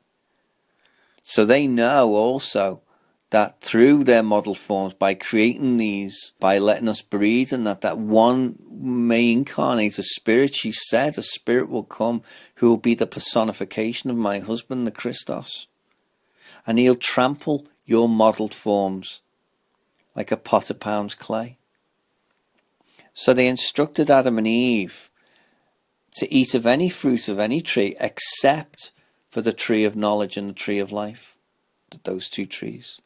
So they know also that through their model forms, by creating these, by letting us breed, and that one may incarnate a spirit. She said a spirit will come who will be the personification of my husband, the Christos, and he'll trample your modelled forms like a pot of pounds clay. So they instructed Adam and Eve to eat of any fruit of any tree except for the tree of knowledge and the tree of life, those two trees.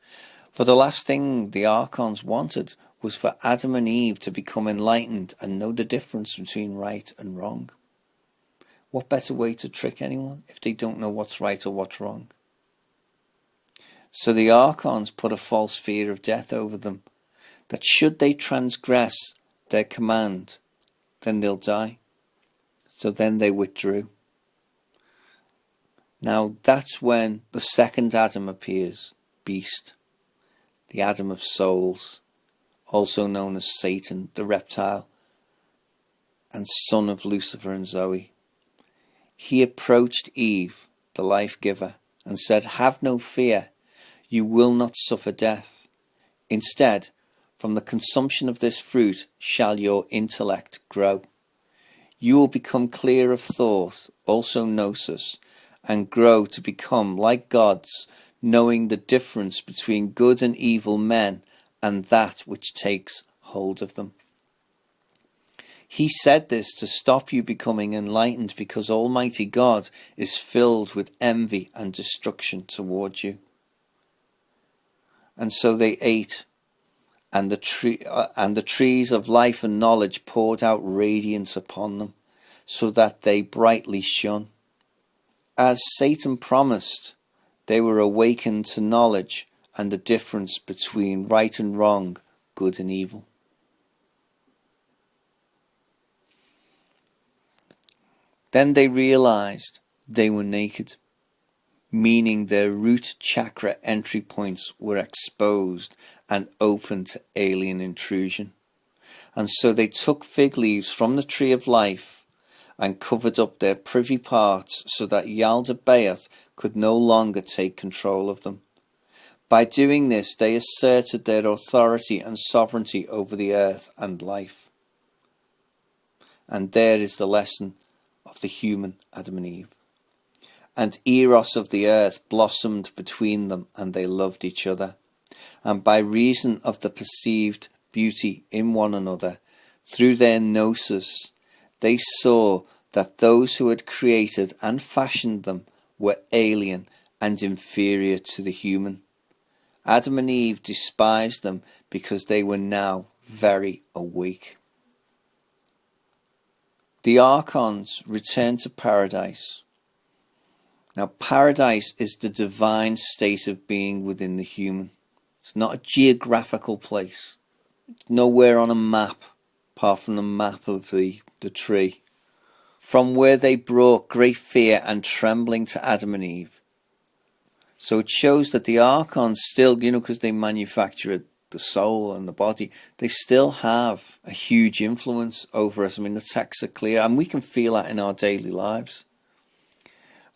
For the last thing the Archons wanted was for Adam and Eve to become enlightened and know the difference between right and wrong. What better way to trick anyone if they don't know what's right or what's wrong? So the Archons put a false fear of death over them, that should they transgress their command, then they'll die. So then they withdrew. Now that's when the second Adam appears, beast, the Adam of souls, also known as Satan, the reptile, and son of Lucifer and Zoe. He approached Eve, the life giver, and said, "Have no fear, you will not suffer death. Instead, from the consumption of this fruit shall your intellect grow. You will become clear of thought, also gnosis, and grow to become like gods, knowing the difference between good and evil men and that which takes hold of them. He said this to stop you becoming enlightened, because Almighty God is filled with envy and destruction towards you. And so they ate, and the trees of life and knowledge poured out radiance upon them, so that they brightly shone. As Satan promised, they were awakened to knowledge and the difference between right and wrong, good and evil. Then they realized they were naked, meaning their root chakra entry points were exposed and open to alien intrusion. And so they took fig leaves from the tree of life and covered up their privy parts so that Yaldabaoth could no longer take control of them. By doing this, they asserted their authority and sovereignty over the earth and life. And there is the lesson of the human Adam and Eve. And Eros of the earth blossomed between them, and they loved each other. And by reason of the perceived beauty in one another, through their gnosis, they saw that those who had created and fashioned them were alien and inferior to the human. Adam and Eve despised them because they were now very awake. The Archons returned to paradise. Now, paradise is the divine state of being within the human. It's not a geographical place. It's nowhere on a map, apart from the map of the tree, from where they brought great fear and trembling to Adam and Eve. So it shows that the Archons still, because they manufacture the soul and the body, they still have a huge influence over us. I mean, the texts are clear, and we can feel that in our daily lives.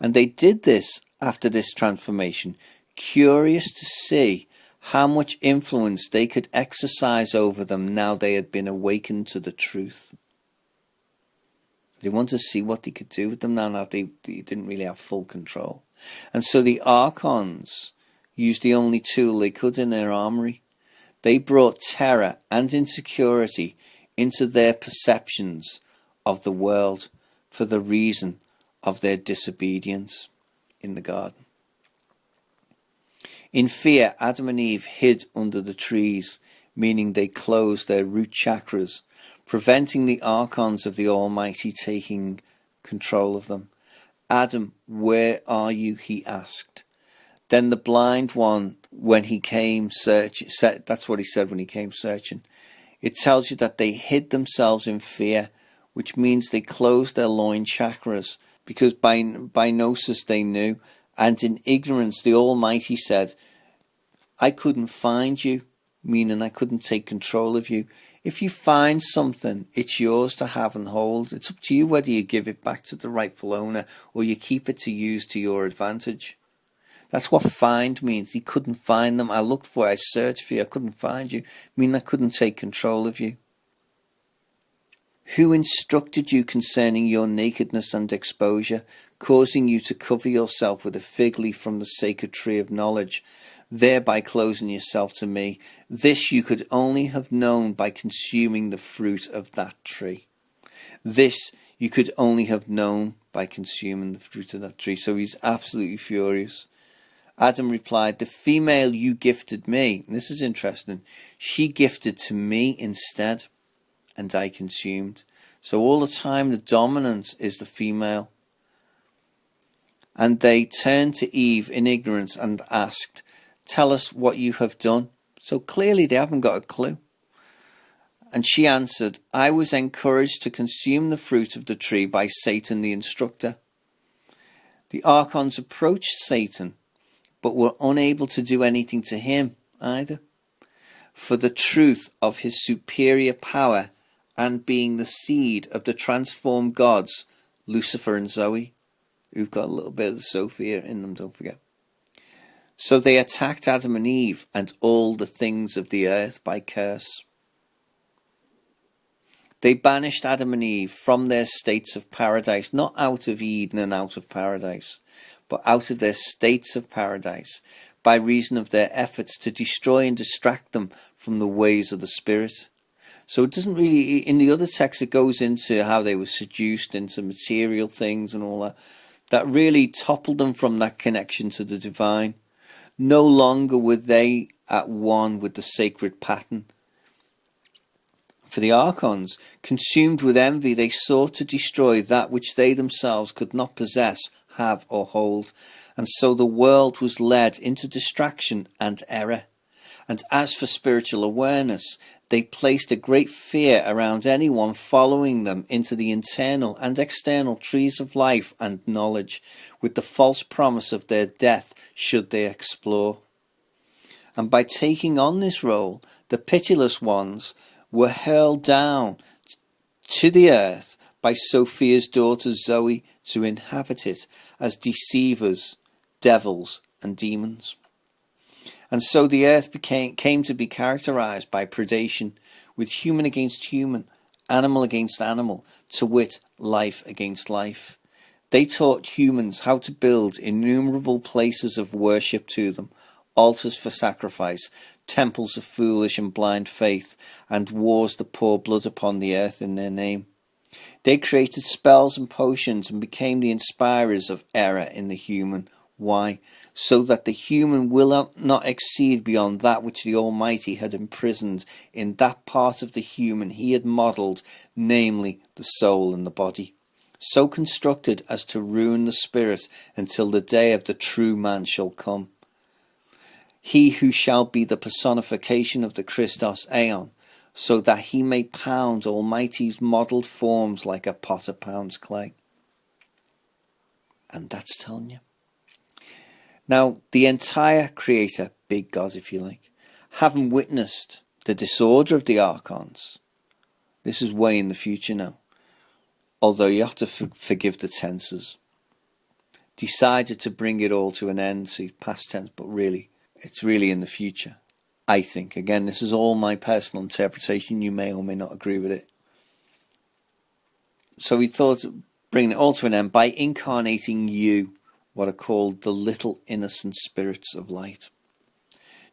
And they did this after this transformation, curious to see how much influence they could exercise over them now they had been awakened to the truth. They wanted to see what they could do with them now they didn't really have full control. And so the Archons used the only tool they could in their armory. They brought terror and insecurity into their perceptions of the world for the reason of their disobedience in the garden. In fear, Adam and Eve hid under the trees, meaning they closed their root chakras, preventing the Archons of the Almighty taking control of them. Adam, where are you? He asked. Then the blind one, when he came searching, that's what he said when he came searching. It tells you that they hid themselves in fear, which means they closed their loin chakras, because by gnosis they knew, and in ignorance the Almighty said, I couldn't find you, meaning I couldn't take control of you. If you find something, it's yours to have and hold. It's up to you whether you give it back to the rightful owner or you keep it to use to your advantage. That's what find means. He couldn't find them. I looked for you, I searched for you, I couldn't find you. I couldn't take control of you. Who instructed you concerning your nakedness and exposure, causing you to cover yourself with a fig leaf from the sacred tree of knowledge, thereby closing yourself to me? This you could only have known by consuming the fruit of that tree. This you could only have known by consuming the fruit of that tree. So he's absolutely furious. Adam replied, the female you gifted me, and this is interesting, she gifted to me instead, and I consumed. So all the time the dominant is the female. And they turned to Eve in ignorance and asked, tell us what you have done. So clearly they haven't got a clue. And she answered, I was encouraged to consume the fruit of the tree by Satan the instructor. The Archons approached Satan, but were unable to do anything to him either. For the truth of his superior power and being the seed of the transformed gods, Lucifer and Zoe, who've got a little bit of Sophia in them, don't forget. So they attacked Adam and Eve and all the things of the earth by curse. They banished Adam and Eve from their states of paradise, not out of Eden and out of paradise, but out of their states of paradise, by reason of their efforts to destroy and distract them from the ways of the Spirit. So it doesn't really, in the other text, it goes into how they were seduced into material things and all that. That really toppled them from that connection to the divine. No longer were they at one with the sacred pattern. For the Archons, consumed with envy, they sought to destroy that which they themselves could not possess, have or hold, and so the world was led into distraction and error. And as for spiritual awareness, they placed a great fear around anyone following them into the internal and external trees of life and knowledge, with the false promise of their death should they explore. And by taking on this role, the pitiless ones were hurled down to the earth by Sophia's daughter Zoe to inhabit it as deceivers, devils and demons. And so the earth came to be characterized by predation, with human against human, animal against animal, to wit, life against life. They taught humans how to build innumerable places of worship to them, altars for sacrifice, temples of foolish and blind faith, and wars that pour blood upon the earth in their name. They created spells and potions and became the inspirers of error in the human. Why? So that the human will not exceed beyond that which the Almighty had imprisoned in that part of the human he had modelled, namely the soul and the body, so constructed as to ruin the spirit until the day of the true man shall come. He who shall be the personification of the Christos Aeon, so that he may pound Almighty's modelled forms like a potter pounds clay. And that's telling you. Now, the entire Creator, big God if you like, having witnessed the disorder of the Archons, this is way in the future now, although you have to forgive the tenses, decided to bring it all to an end, to past tense, but really, it's really in the future, I think. Again, this is all my personal interpretation. You may or may not agree with it. So he thought of bringing it all to an end by incarnating you, what are called the little innocent spirits of light,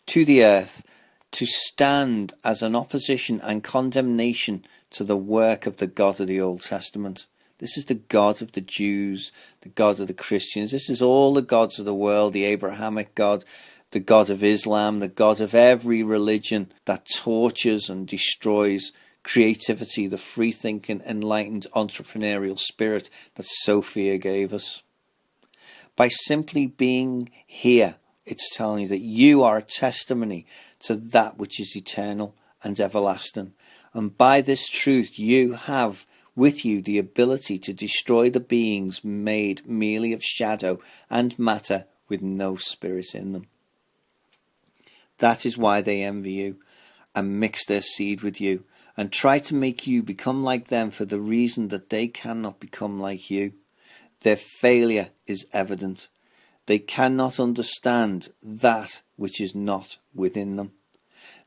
to the earth, to stand as an opposition and condemnation to the work of the God of the Old Testament. This is the God of the Jews, the God of the Christians. This is all the gods of the world, the Abrahamic God, the God of Islam, the God of every religion that tortures and destroys creativity, the free-thinking, enlightened, entrepreneurial spirit that Sophia gave us. By simply being here, it's telling you that you are a testimony to that which is eternal and everlasting. And by this truth, you have with you the ability to destroy the beings made merely of shadow and matter with no spirit in them. That is why they envy you and mix their seed with you and try to make you become like them for the reason that they cannot become like you. Their failure is evident. They cannot understand that which is not within them.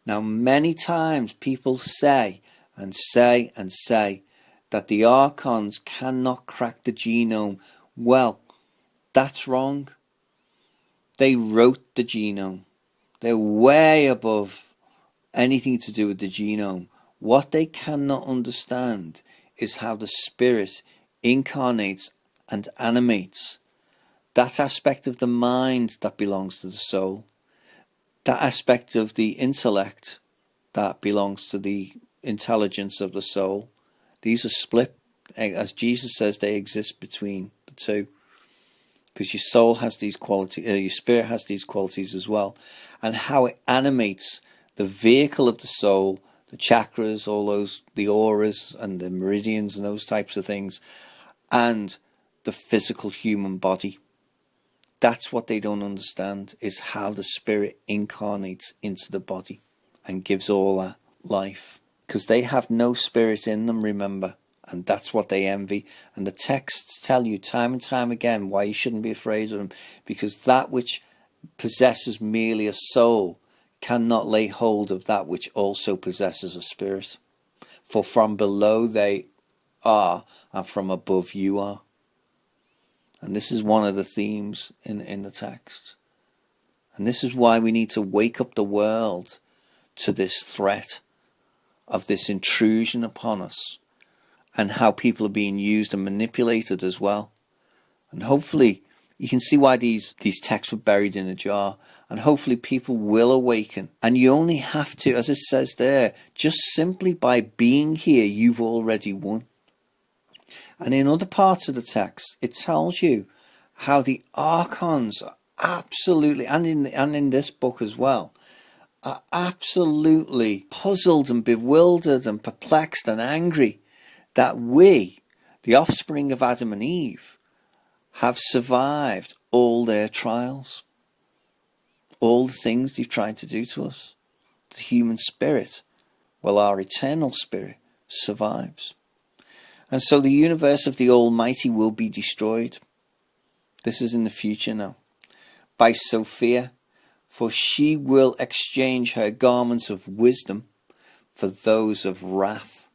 Now, many times people say and say and say that the Archons cannot crack the genome. Well, that's wrong. They wrote the genome. They're way above anything to do with the genome. What they cannot understand is how the spirit incarnates and animates that aspect of the mind that belongs to the soul, that aspect of the intellect that belongs to the intelligence of the soul. These are split, as Jesus says, they exist between the two, because your soul has these qualities, your spirit has these qualities as well, and how it animates the vehicle of the soul, the chakras, all those, the auras and the meridians and those types of things, and the physical human body. That's what they don't understand, is how the spirit incarnates into the body and gives all that life. Because they have no spirit in them, remember, and that's what they envy. And the texts tell you time and time again why you shouldn't be afraid of them, because that which possesses merely a soul cannot lay hold of that which also possesses a spirit. For from below they are, and from above you are. And this is one of the themes in the text. And this is why we need to wake up the world to this threat of this intrusion upon us, and how people are being used and manipulated as well. And hopefully you can see why these texts were buried in a jar, and hopefully people will awaken. And you only have to, as it says there, just simply by being here, you've already won. And in other parts of the text, it tells you how the Archons are absolutely, and in this book as well, are absolutely puzzled and bewildered and perplexed and angry that we, the offspring of Adam and Eve, have survived all their trials, all the things they've tried to do to us. The human spirit, well, our eternal spirit, survives. And so the universe of the Almighty will be destroyed. This is in the future now. By Sophia, for she will exchange her garments of wisdom for those of wrath.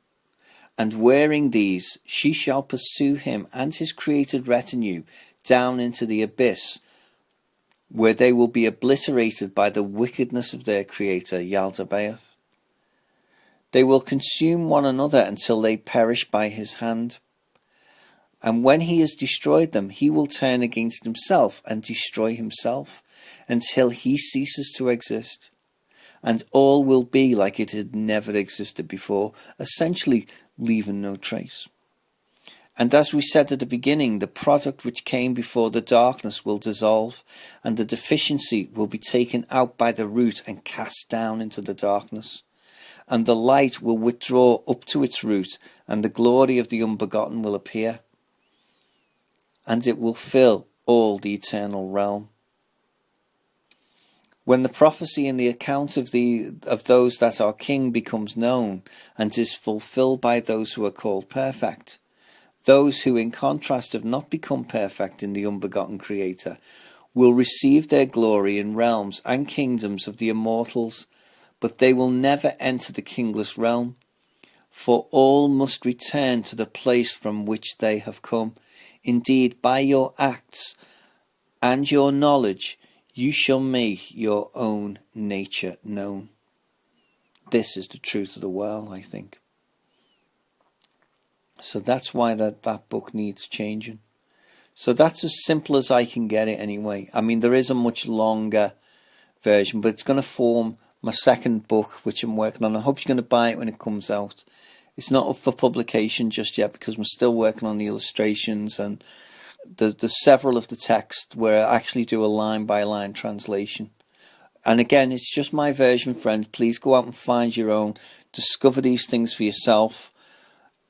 And wearing these, she shall pursue him and his created retinue down into the abyss, where they will be obliterated by the wickedness of their creator, Yaldabaoth. They will consume one another until they perish by his hand. And when he has destroyed them, he will turn against himself and destroy himself until he ceases to exist. And all will be like it had never existed before, essentially leaving no trace. And as we said at the beginning, the product which came before the darkness will dissolve, and the deficiency will be taken out by the root and cast down into the darkness. And the light will withdraw up to its root, and the glory of the unbegotten will appear. And it will fill all the eternal realm. When the prophecy in the account of those that are king becomes known, and is fulfilled by those who are called perfect, those who in contrast have not become perfect in the unbegotten Creator will receive their glory in realms and kingdoms of the immortals, but they will never enter the kingless realm, for all must return to the place from which they have come. Indeed, by your acts and your knowledge, you shall make your own nature known. This is the truth of the world, I think. So that's why that book needs changing. So that's as simple as I can get it anyway. I mean, there is a much longer version, but it's going to form my second book, which I'm working on. I hope you're going to buy it when it comes out. It's not up for publication just yet because I'm still working on the illustrations, and there's several of the text where I actually do a line-by-line translation. And again, it's just my version, friends. Please go out and find your own. Discover these things for yourself.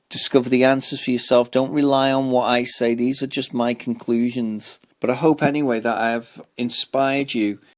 Discover the answers for yourself. Don't rely on what I say. These are just my conclusions. But I hope anyway that I have inspired you